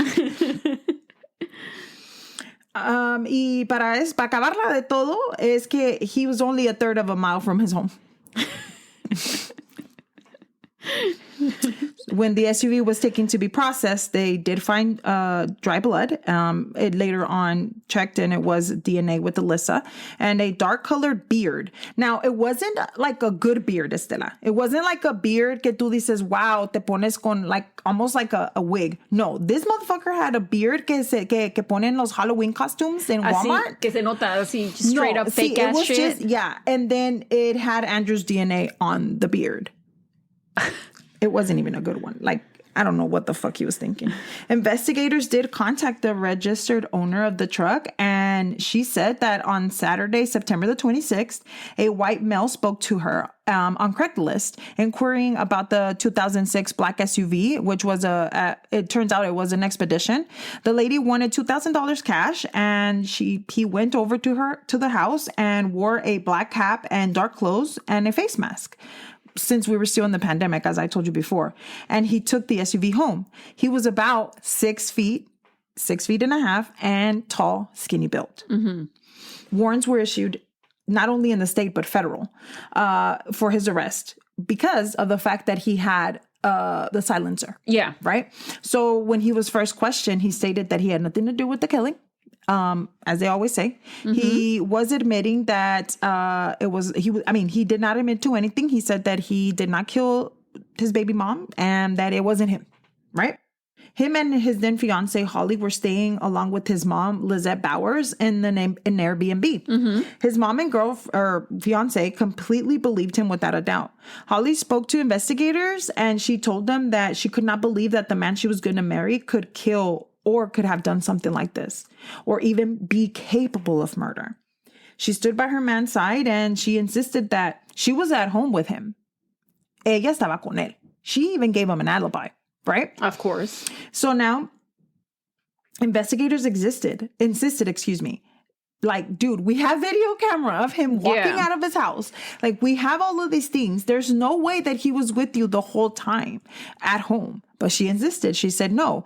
Y para acabarla de todo es que he was only a third of a mile from his home. When the SUV was taken to be processed, they did find dry blood. It later on checked and it was DNA with Alyssa and a dark colored beard. Now, it wasn't like a good beard, Estela. It wasn't like a beard que tú dices, wow, te pones con like almost like a wig. No, this motherfucker had a beard que ponen los Halloween costumes in Walmart. Así, que se nota así straight up fake ass shit. Yeah, and then it had Andrew's DNA on the beard. It wasn't even a good one. Like, I don't know what the fuck he was thinking. Investigators did contact the registered owner of the truck, and she said that on Saturday, September the 26th, a white male spoke to her on Craigslist, inquiring about the 2006 black SUV, which was it turns out it was an Expedition. The lady wanted $2,000 cash, and he went over to the house and wore a black cap and dark clothes and a face mask. Since we were still in the pandemic, as I told you before. And he took the SUV home. He was about 6 feet, 6.5 feet, and tall, skinny built. Mm-hmm. Warrants were issued not only in the state, but federal for his arrest because of the fact that he had the silencer. Yeah. Right? So when he was first questioned, he stated that he had nothing to do with the killing. As they always say, mm-hmm. He was admitting that he did not admit to anything. He said that he did not kill his baby mom and that it wasn't him, right? Him and his then fiance Holly were staying along with his mom Lizette Bowers in Airbnb. Mm-hmm. His mom and fiance completely believed him without a doubt. Holly spoke to investigators and she told them that she could not believe that the man she was going to marry could kill or could have done something like this, or even be capable of murder. She stood by her man's side and she insisted that she was at home with him. Ella estaba con él. She even gave him an alibi, right? Of course. So now investigators insisted, like, dude, we have video camera of him walking out of his house. Like, we have all of these things. There's no way that he was with you the whole time at home. But she insisted. She said, no,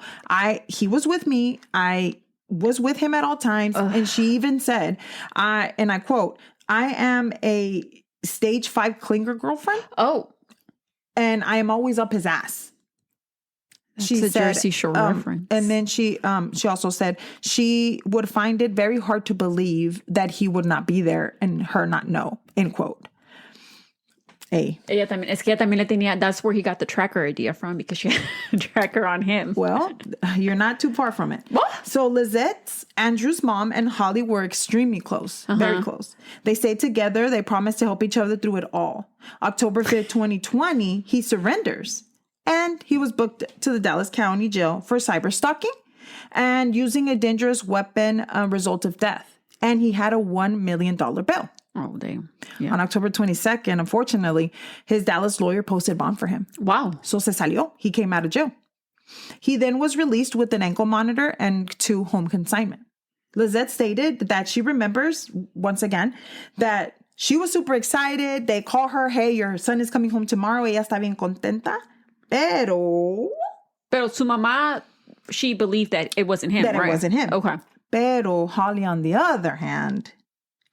he was with me. I was with him at all times. Ugh. And she even said, and I quote, I am a stage 5 clinger girlfriend. Oh. And I am always up his ass. That's a Jersey Shore reference. And then she also said she would find it very hard to believe that he would not be there and her not know, end quote. Ella también le tenía, that's where he got the tracker idea from, because she had a tracker on him. Well, you're not too far from it. What? So Lizette's, Andrew's mom and Holly were extremely close, very close. They stayed together. They promised to help each other through it all. October 5th, 2020, he surrenders. And he was booked to the Dallas County Jail for cyber stalking and using a dangerous weapon, result of death. And he had a $1 million bail. Oh, damn. Yeah. On October 22nd, unfortunately, his Dallas lawyer posted bond for him. Wow. So se salió. He came out of jail. He then was released with an ankle monitor and 2 home consignment. Lizette stated that she remembers, once again, that she was super excited. They call her, hey, your son is coming home tomorrow. Ella está bien contenta. Pero su mamá, she believed that it wasn't him, that right? It wasn't him. Okay. Pero Holly, on the other hand,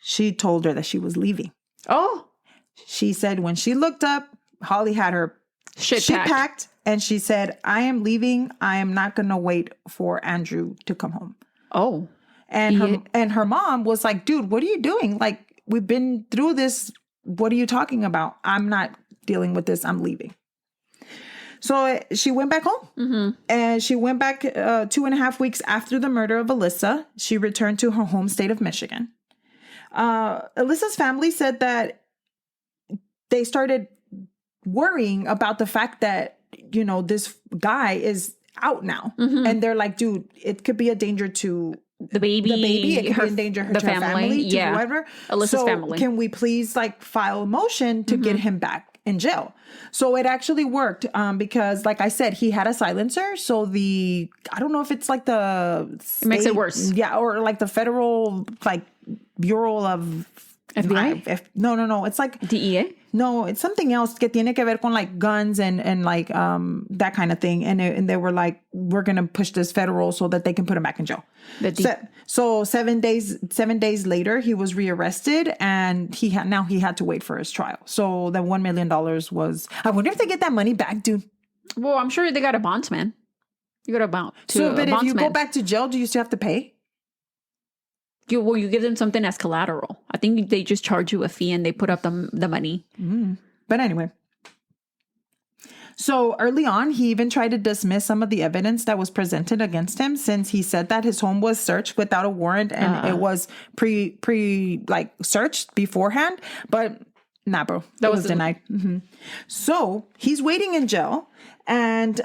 she told her that she was leaving. Oh. She said when she looked up, Holly had her shit packed. And she said, I am leaving. I am not going to wait for Andrew to come home. Oh. And her mom was like, dude, what are you doing? Like, we've been through this. What are you talking about? I'm not dealing with this. I'm leaving. So she went back home, and she went back 2.5 weeks after the murder of Alyssa. She returned to her home state of Michigan. Alyssa's family said that they started worrying about the fact that, you know, this guy is out now. And they're like, dude, it could be a danger to the baby. It could be a danger to her family, to whoever. Alyssa's family. Can we please file a motion to get him back in jail? So it actually worked, because like I said, he had a silencer. So I don't know if it's like the state, it makes it worse. Yeah. Or like the federal, Bureau of FBI? No. It's like DEA? No, it's something else que tiene que ver con guns and that kind of thing. And they were like, we're going to push this federal so that they can put him back in jail. So 7 days later, he was rearrested, and he had to wait for his trial. So the $1 million was, I wonder if they get that money back, dude. Well, I'm sure they got a bondsman. You got a bond. But if you go back to jail, do you still have to pay? You give them something as collateral. I think they just charge you a fee and they put up the money. But anyway. So early on, he even tried to dismiss some of the evidence that was presented against him, since he said that his home was searched without a warrant and it was searched beforehand. But nah, bro, that was denied. So he's waiting in jail. And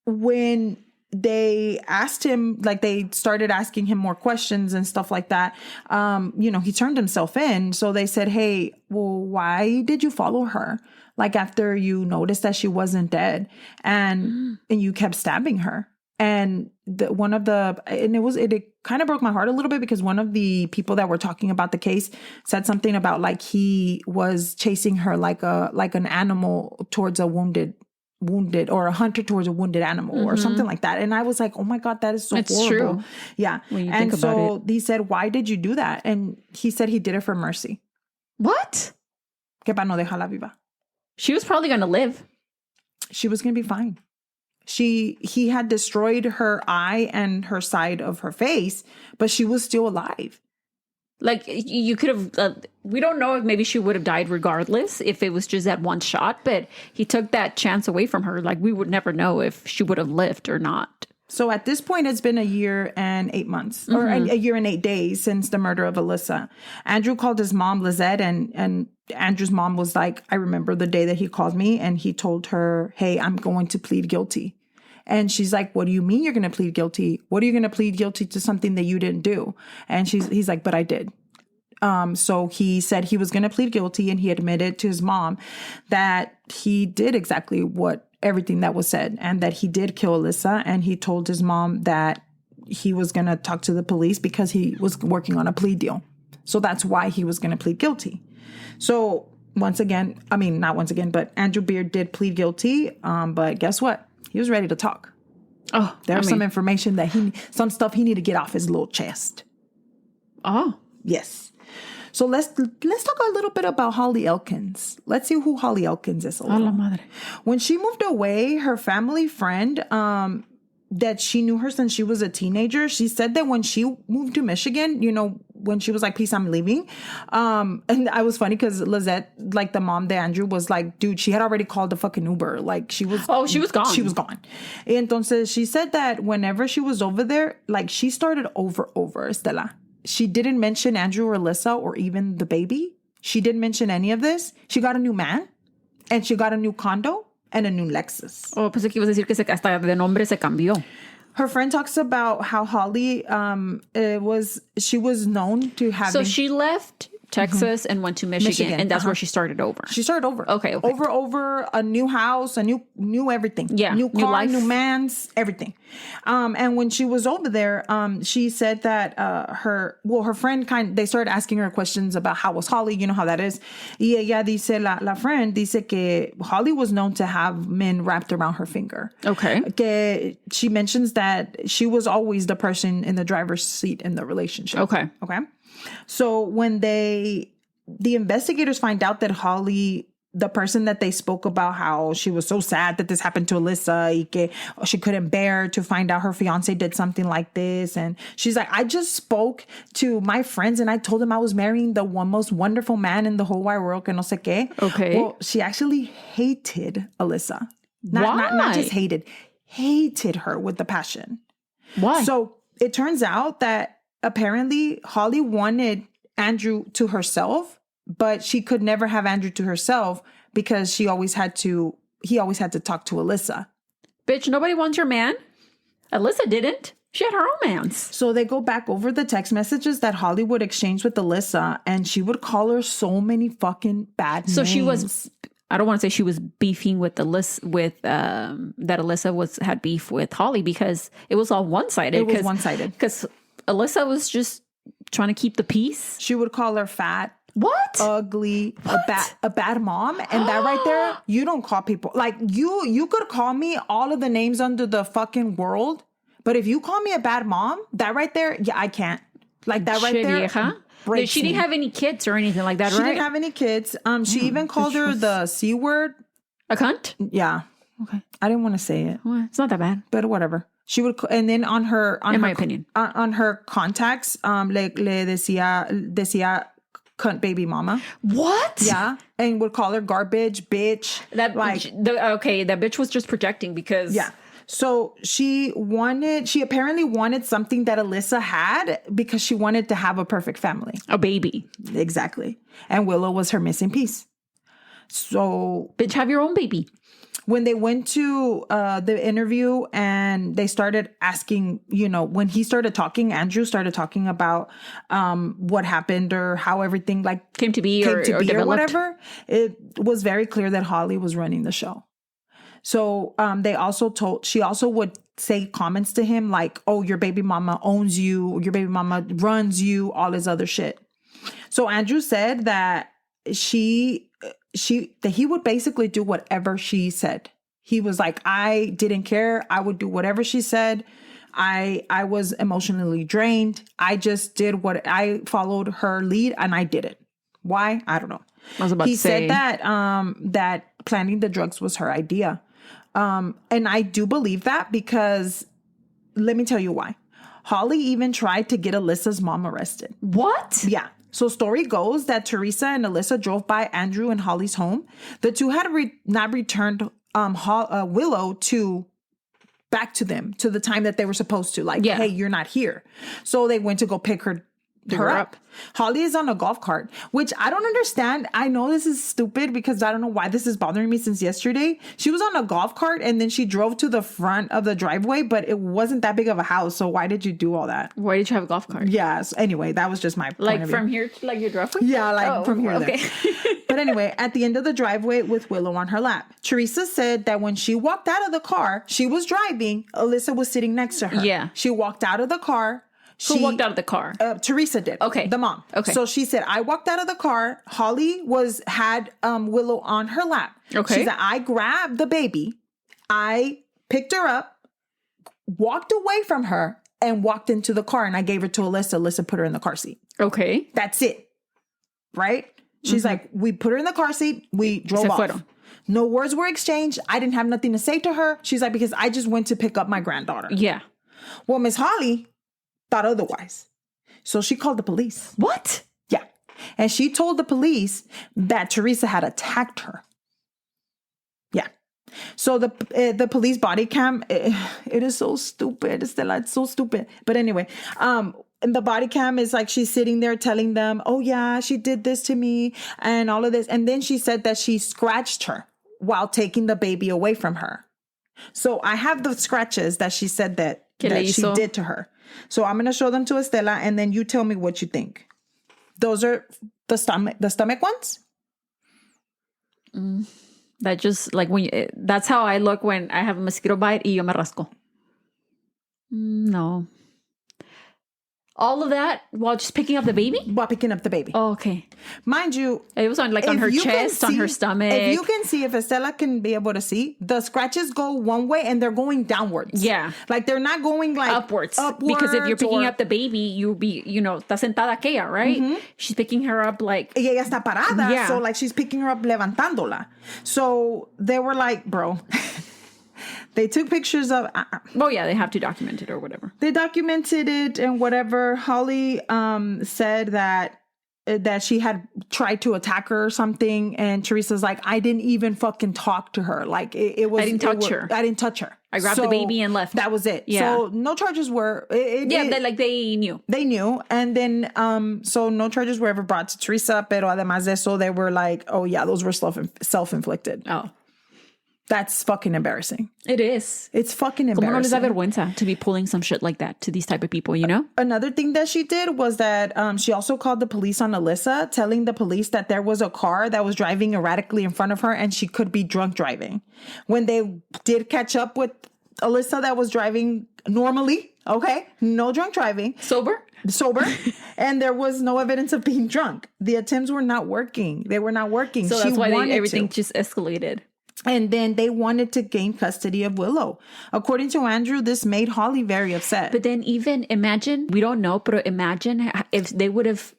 when they asked him, they started asking him more questions and stuff like that. He turned himself in. So they said, hey, well, why did you follow her? After you noticed that she wasn't dead and you kept stabbing her. And it kind of broke my heart a little bit, because one of the people that were talking about the case said something about he was chasing her like an animal towards a wounded or a hunter towards a wounded animal or something like that. And I was like, oh my God, that is so it's horrible. True. Yeah. And so he said, why did you do that? And he said he did it for mercy. What? Que pa no dejarla viva. She was probably going to live. She was going to be fine. He had destroyed her eye and her side of her face, but she was still alive. You could have, we don't know if maybe she would have died regardless if it was just that one shot, but he took that chance away from her. We would never know if she would have lived or not. So at this point, it's been 1 year and 8 months, or a year and 8 days since the murder of Alyssa. Andrew called his mom, Lizette, and Andrew's mom was like, I remember the day that he called me and he told her, hey, I'm going to plead guilty. And she's like, what do you mean you're going to plead guilty? What are you going to plead guilty to something that you didn't do? And he's like, but I did. So he said he was going to plead guilty, and he admitted to his mom that he did exactly everything that was said, and that he did kill Alyssa. And he told his mom that he was going to talk to the police because he was working on a plea deal. So that's why he was going to plead guilty. So not once again, but Andrew Beard did plead guilty. But guess what? He was ready to talk. Oh, there's some information some stuff he needed to get off his little chest. Oh, yes. So let's talk a little bit about Holly Elkins. Let's see who Holly Elkins is. When she moved away, her family friend, that she knew her since she was a teenager, she said that when she moved to Michigan, when she was like, peace, I'm leaving. And I was funny because Lizette, like the mom that Andrew was like, dude, she had already called the fucking Uber. Like she was gone. She was gone. Entonces she said that whenever she was over there, like she started over, Estela. She didn't mention Andrew or Alyssa or even the baby. She didn't mention any of this. She got a new man and she got a new condo and a new Lexus. Oh, pensé que ibas a decir que hasta de nombre se cambió. Her friend talks about how Holly, she was known to have. So she left Texas and went to Michigan, and that's where she started over. She started over. Okay. Over a new house, a new everything. Yeah. New car, life. New mans, everything. And when she was over there, she said that her friend they started asking her questions about how was Holly, you know how that is. Y ella dice, la friend dice que Holly was known to have men wrapped around her finger. Okay. Que she mentions that she was always the person in the driver's seat in the relationship. Okay. So when the investigators find out that Holly, the person that they spoke about how she was so sad that this happened to Alyssa, y que she couldn't bear to find out her fiance did something like this. And she's like, I just spoke to my friends and I told them I was marrying the most wonderful man in the whole wide world, que no sé qué. Okay. Well, she actually hated Alyssa. Why? Not just hated her with the passion. Why? So it turns out that apparently Holly wanted Andrew to herself, but she could never have Andrew to herself because he always had to talk to Alyssa. Bitch, nobody wants your man. Alyssa didn't. She had her own mans. So they go back over the text messages that Holly would exchange with Alyssa, and she would call her so many fucking bad names. So she was, I don't want to say she was beefing with Alyssa, that Alyssa had beef with Holly because it was all one-sided. It was one-sided. Because Alyssa was just trying to keep the peace. She would call her fat. What? Ugly. What? A bad mom. And that right there, you don't call people. Like, you could call me all of the names under the fucking world. But if you call me a bad mom, that right there, yeah, I can't. Like, that right there. She didn't have any kids or anything like that, right? She didn't have any kids. She even called her the C word. A cunt? Yeah. Okay. I didn't want to say it. Well, it's not that bad. But whatever. She would, and then in my opinion, on her contacts, le decía cunt baby mama. What? Yeah, and would call her garbage, bitch. That bitch was just projecting because yeah. So she apparently wanted something that Alyssa had because she wanted to have a perfect family, a baby. Exactly, and Willow was her missing piece. So, bitch, have your own baby. When they went to the interview and they started asking, when he started talking, Andrew started talking about what happened or how everything came to be or whatever, it was very clear that Holly was running the show. So she also would say comments to him like, oh, your baby mama owns you, your baby mama runs you, all this other shit. So Andrew said that that he would basically do whatever she said. He was like, I didn't care. I would do whatever she said. I was emotionally drained. I just did I followed her lead and I did it. Why? I don't know. He said that planting the drugs was her idea. And I do believe that because let me tell you why. Holly even tried to get Alyssa's mom arrested. What? Yeah. So story goes that Teresa and Alyssa drove by Andrew and Holly's home. The two had not returned Willow back to them to the time that they were supposed to. Like, hey, you're not here. So they went to go pick her her up. Holly is on a golf cart, which I don't understand. I know this is stupid because I don't know why this is bothering me since yesterday. She was on a golf cart and then she drove to the front of the driveway, but it wasn't that big of a house. So why did you do all that? Why did you have a golf cart? Yes. Anyway, that was just my point Like of from view. here to like your driveway? Yeah, like from here to there. Okay. But anyway, at the end of the driveway with Willow on her lap, Teresa said that when she walked out of the car, she was driving. Alyssa was sitting next to her. Yeah. She walked out of the car. Who walked out of the car? Teresa did. Okay. The mom. Okay. So she said, I walked out of the car. Holly had Willow on her lap. Okay. She said, I grabbed the baby. I picked her up, walked away from her, and walked into the car. And I gave her to Alyssa. Alyssa put her in the car seat. Okay. That's it. Right? She's like, we put her in the car seat. We drove off. Fueron. No words were exchanged. I didn't have nothing to say to her. She's like, because I just went to pick up my granddaughter. Yeah. Well, Miss Holly thought otherwise. So she called the police. What? Yeah. And she told the police that Teresa had attacked her. Yeah. So the police body cam, it is so stupid. Estela, it's so stupid. But anyway, and the body cam is like she's sitting there telling them, oh yeah, she did this to me and all of this. And then she said that she scratched her while taking the baby away from her. So I have the scratches that she said that she did to her. So I'm going to show them to Estela and then you tell me what you think. Those are the stomach ones? That just like that's how I look when I have a mosquito bite y yo me rasco. No. All of that while just picking up the baby? While picking up the baby. Oh, okay. Mind you, it was on her chest, on her stomach. If you can see, if Estela can be able to see, the scratches go one way and they're going downwards. Yeah. Like they're not going like upwards. Because if you're picking up the baby, you'll be, está sentada aquella, right? Mm-hmm. She's picking her up like. Y ella está parada. Yeah. So like she's picking her up levantándola. So they were like, bro. They took pictures of... Oh, yeah, they have to document it or whatever. They documented it and whatever. Holly said that she had tried to attack her or something. And Teresa's like, I didn't even fucking talk to her. Like, it was... I didn't touch her. I didn't touch her. I grabbed the baby and left. That was it. Yeah. So no charges were... they knew. They knew. And then, so no charges were ever brought to Teresa. Pero además de eso, they were like, oh, yeah, those were self-inflicted. Oh. That's fucking embarrassing. It is. It's fucking embarrassing. ¿Cómo no les da vergüenza to be pulling some shit like that to these type of people, Another thing that she did was that she also called the police on Alyssa, telling the police that there was a car that was driving erratically in front of her and she could be drunk driving. When they did catch up with Alyssa that was driving normally, okay? No drunk driving. Sober. And there was no evidence of being drunk. The attempts were not working. They were not working. So that's why everything just escalated. And then they wanted to gain custody of Willow. According to Andrew, this made Holly very upset. But then even imagine, we don't know, but imagine if they would have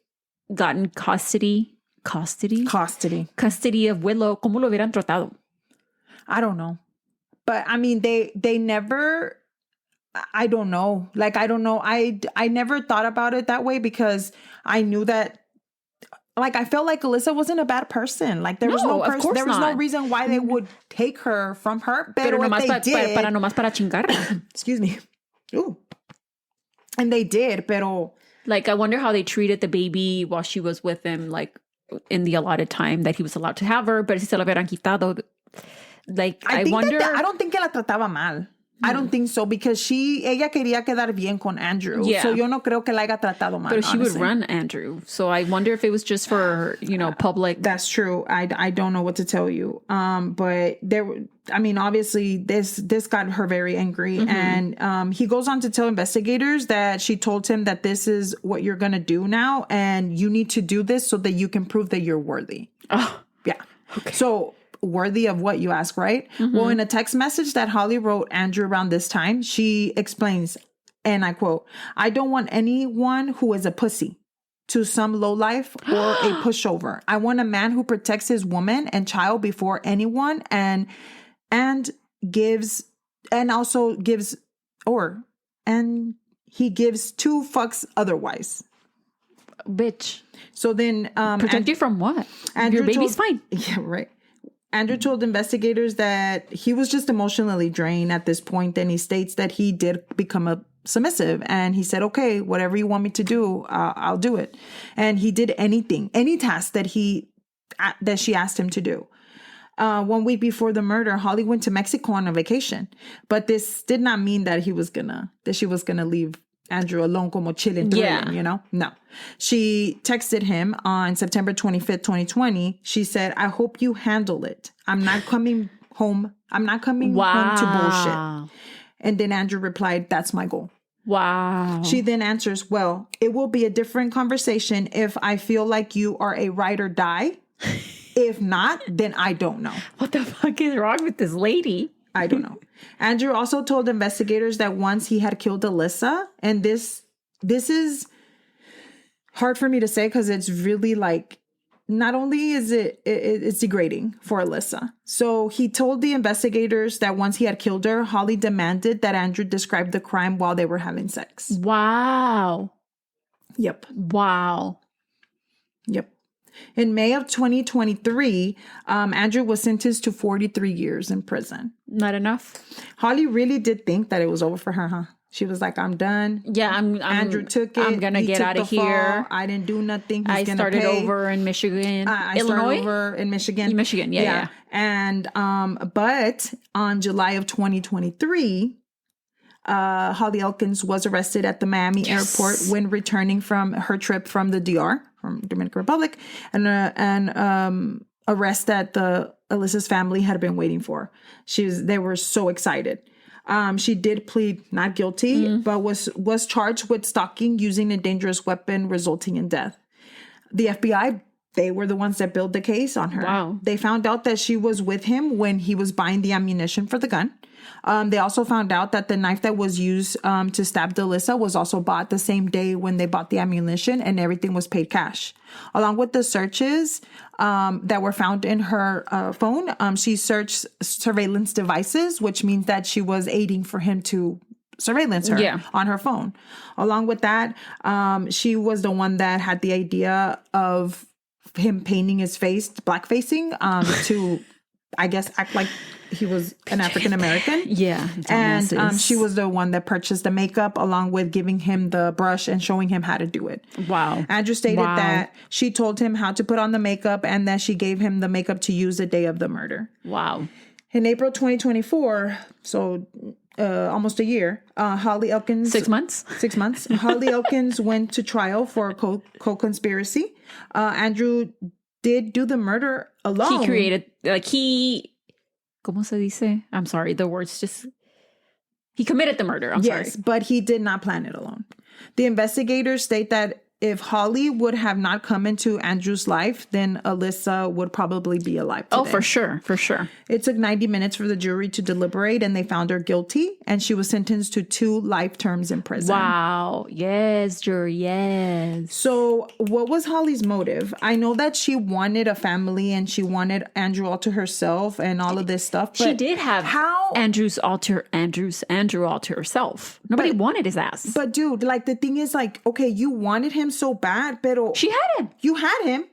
gotten custody of Willow, ¿cómo lo hubieran tratado? I don't know. But I mean, they never, I don't know. Like, I don't know. I never thought about it that way because I knew that, like, I felt like Alyssa wasn't a bad person. Like, there was no reason why they would take her from her. Pero nomás if they did, nomás para chingarla. Excuse me. Ooh. And they did, pero... Like, I wonder how they treated the baby while she was with him, like, in the allotted time that he was allowed to have her, but si se la hubieran quitado. Like, I wonder... I don't think que la trataba mal. I don't think so because ella quería quedar bien con Andrew. Yeah. So yo no creo que la haya tratado mal. But she honestly. would run Andrew. So I wonder if it was just for, public. That's true. I don't know what to tell you. But obviously this got her very angry. Mm-hmm. And he goes on to tell investigators that she told him that this is what you're going to do now. And you need to do this so that you can prove that you're worthy. Oh. Yeah. Okay. So... worthy of what, you ask, right? Mm-hmm. Well, in a text message that Holly wrote Andrew around this time, she explains, and I quote, I don't want anyone who is a pussy to some lowlife or a pushover. I want a man who protects his woman and child before anyone and he gives two fucks otherwise. Bitch. So then... protect you from what? Your baby's fine. Yeah, right. Andrew told investigators that he was just emotionally drained at this point, and he states that he did become submissive. And he said, okay, whatever you want me to do, I'll do it. And he did any task that she asked him to do. 1 week before the murder, Holly went to Mexico on a vacation, but this did not mean that she was gonna leave Andrew alone como chilling, you know? No. She texted him on September 25th, 2020. She said, I hope you handle it. I'm not coming home. I'm not coming home to bullshit. And then Andrew replied, that's my goal. Wow. She then answers, well, it will be a different conversation if I feel like you are a ride or die. If not, then I don't know. What the fuck is wrong with this lady? I don't know. Andrew also told investigators that once he had killed Alyssa, and this is hard for me to say because it's really like, not only is it's degrading for Alyssa. So he told the investigators that once he had killed her, Holly demanded that Andrew describe the crime while they were having sex. Wow. Yep. Wow. Yep. In May of 2023, Andrew was sentenced to 43 years in prison. Not enough. Holly really did think that it was over for her, huh? She was like, I'm done. Yeah, Andrew took it. I'm going to get out of here. I didn't do nothing. I started over in Michigan. Illinois? Started over in Michigan. Michigan, yeah. And, but on July of 2023, Holly Elkins was arrested at the Miami airport when returning from her trip from the DR, from Dominican Republic, and arrest that Alyssa's family had been waiting for. They were so excited. She did plead not guilty, but was charged with stalking using a dangerous weapon, resulting in death. The FBI, they were the ones that built the case on her. Wow. They found out that she was with him when he was buying the ammunition for the gun. They also found out that the knife that was used to stab Alyssa was also bought the same day when they bought the ammunition, and everything was paid cash. Along with the searches that were found in her phone, she searched surveillance devices, which means that she was aiding for him to surveillance her on her phone. Along with that, she was the one that had the idea of him painting his face, blackfacing, to, I guess, act like he was an African American. Yeah. And she was the one that purchased the makeup along with giving him the brush and showing him how to do it. Wow. Andrew stated that she told him how to put on the makeup and that she gave him the makeup to use the day of the murder. Wow. In April 2024, so almost a year, Holly Elkins... 6 months? 6 months. Holly Elkins went to trial for co-conspiracy. Andrew did do the murder alone. He created, ¿Cómo se dice? I'm sorry, the words just... He committed the murder, I'm sorry. Yes, but he did not plan it alone. The investigators state that if Holly would have not come into Andrew's life, then Alyssa would probably be alive today. Oh, for sure. For sure. It took 90 minutes for the jury to deliberate, and they found her guilty, and she was sentenced to 2 life terms in prison. Wow. Yes, jury. Yes. So what was Holly's motive? I know that she wanted a family and she wanted Andrew all to herself and all of this stuff. But she did have Andrew all to herself. Nobody wanted his ass. But dude, like the thing is like, okay, you wanted him so bad, pero she had him. You had him.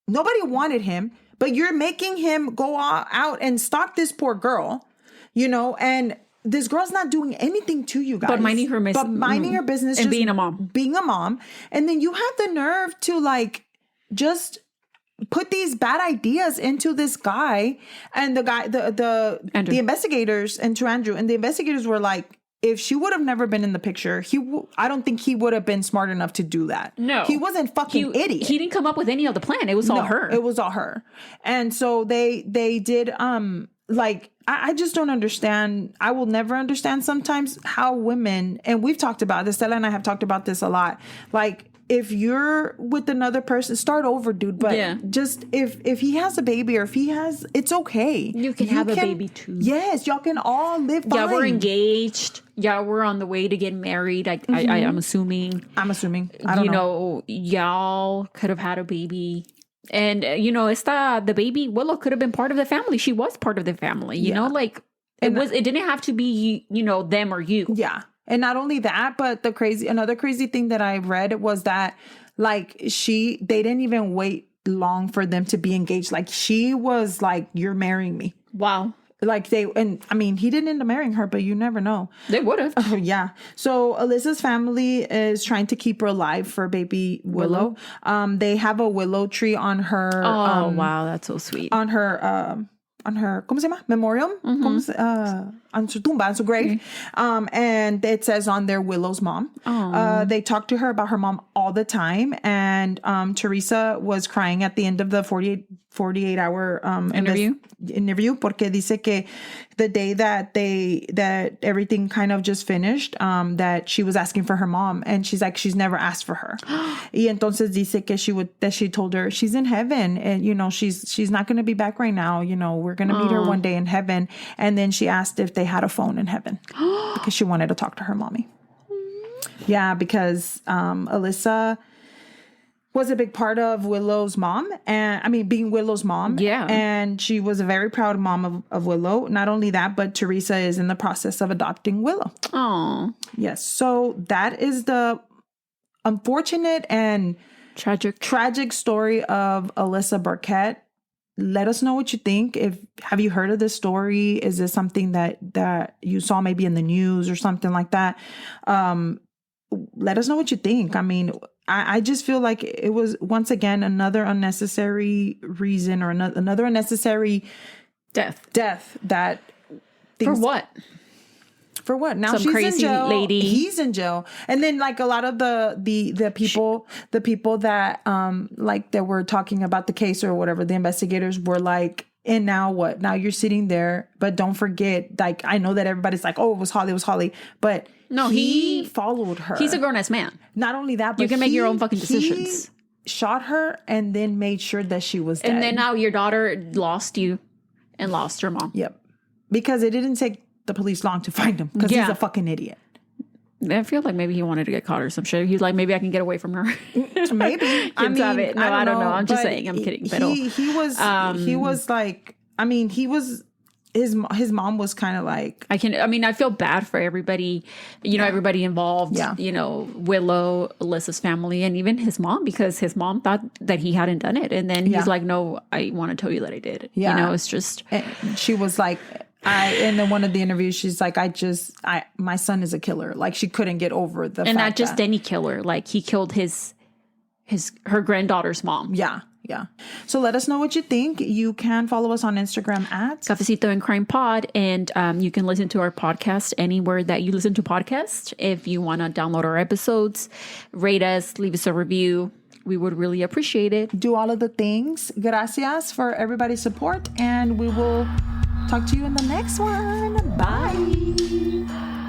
Nobody wanted him, but you're making him go out and stalk this poor girl, you know, and this girl's not doing anything to you guys. But minding her business. And just being a mom. Being a mom. And then you have the nerve to like just put these bad ideas into this guy. And the guy, the investigators, into Andrew, and the investigators were like, if she would have never been in the picture, I don't think he would have been smart enough to do that. No. He wasn't fucking idiot. He didn't come up with any of the plan. It was all her. It was all her. And so they did, I just don't understand. I will never understand sometimes how women, and we've talked about this, Stella and I have talked about this a lot. Like, if you're with another person, start over, dude. But just if he has a baby or if he has, it's okay. You can have a baby too. Yes, y'all can all live fine. Y'all were engaged. Y'all were on the way to get married. I'm assuming. I don't know. Y'all could have had a baby. And, the baby, Willow could have been part of the family. She was part of the family, you know, like it didn't have to be, them or you. Yeah. And not only that, but another crazy thing that I read was that like they didn't even wait long for them to be engaged. Like she was like, you're marrying me. Wow. Like he didn't end up marrying her, but you never know. They would have. Yeah. So Alyssa's family is trying to keep her alive for baby Willow. They have a willow tree on her. Oh, wow. That's so sweet. On her, ¿cómo se llama? Memoriam? On su tumba, on su grave. And it says on there, Willow's mom. They talked to her about her mom all the time. And Teresa was crying at the end of the 48-hour interview porque dice que the day that everything kind of just finished, that she was asking for her mom, and she's like, she's never asked for her. Y entonces dice que she told her she's in heaven, and she's not going to be back right now. We're going to meet her one day in heaven. And then she asked if they had a phone in heaven because she wanted to talk to her mommy. Yeah, because Alyssa was a big part of Willow's mom, and being Willow's mom. Yeah. And she was a very proud mom of Willow. Not only that, but Teresa is in the process of adopting Willow. Oh. Yes. So that is the unfortunate and tragic story of Alyssa Burkett. Let us know what you think. Have you heard of this story? Is this something that you saw maybe in the news or something like that? Let us know what you think. I just feel like it was, once again, another unnecessary reason or another unnecessary death that for what? For what? Now some she's crazy in jail. Lady. He's in jail. And then like a lot of the people that that were talking about the case or whatever, the investigators were like, and now what? Now you're sitting there, but don't forget, like, I know that everybody's like, oh, it was Holly. But no, he followed her. He's a grown-ass man. Not only that, but you can make your own fucking decisions. He shot her and then made sure that she was dead. And then now your daughter lost you and lost her mom. Yep. Because it didn't take the police long to find him because he's a fucking idiot. I feel like maybe he wanted to get caught or some shit. He's like, maybe I can get away from her. Maybe. I don't know. I'm just saying. I'm kidding. He was like, his mom was kind of like, I feel bad for everybody, everybody involved, Willow, Alyssa's family, and even his mom, because his mom thought that he hadn't done it. And then he's like, no, I want to tell you that I did. Yeah. It's just. And she was like, in one of the interviews, she's like, my son is a killer. Like, she couldn't get over the fact and not just any killer. Like, he killed her granddaughter's mom. Yeah. Yeah. So let us know what you think. You can follow us on Instagram at Cafecito and Crime Pod. And you can listen to our podcast anywhere that you listen to podcasts. If you want to download our episodes, rate us, leave us a review. We would really appreciate it. Do all of the things. Gracias for everybody's support. And we will talk to you in the next one. Bye.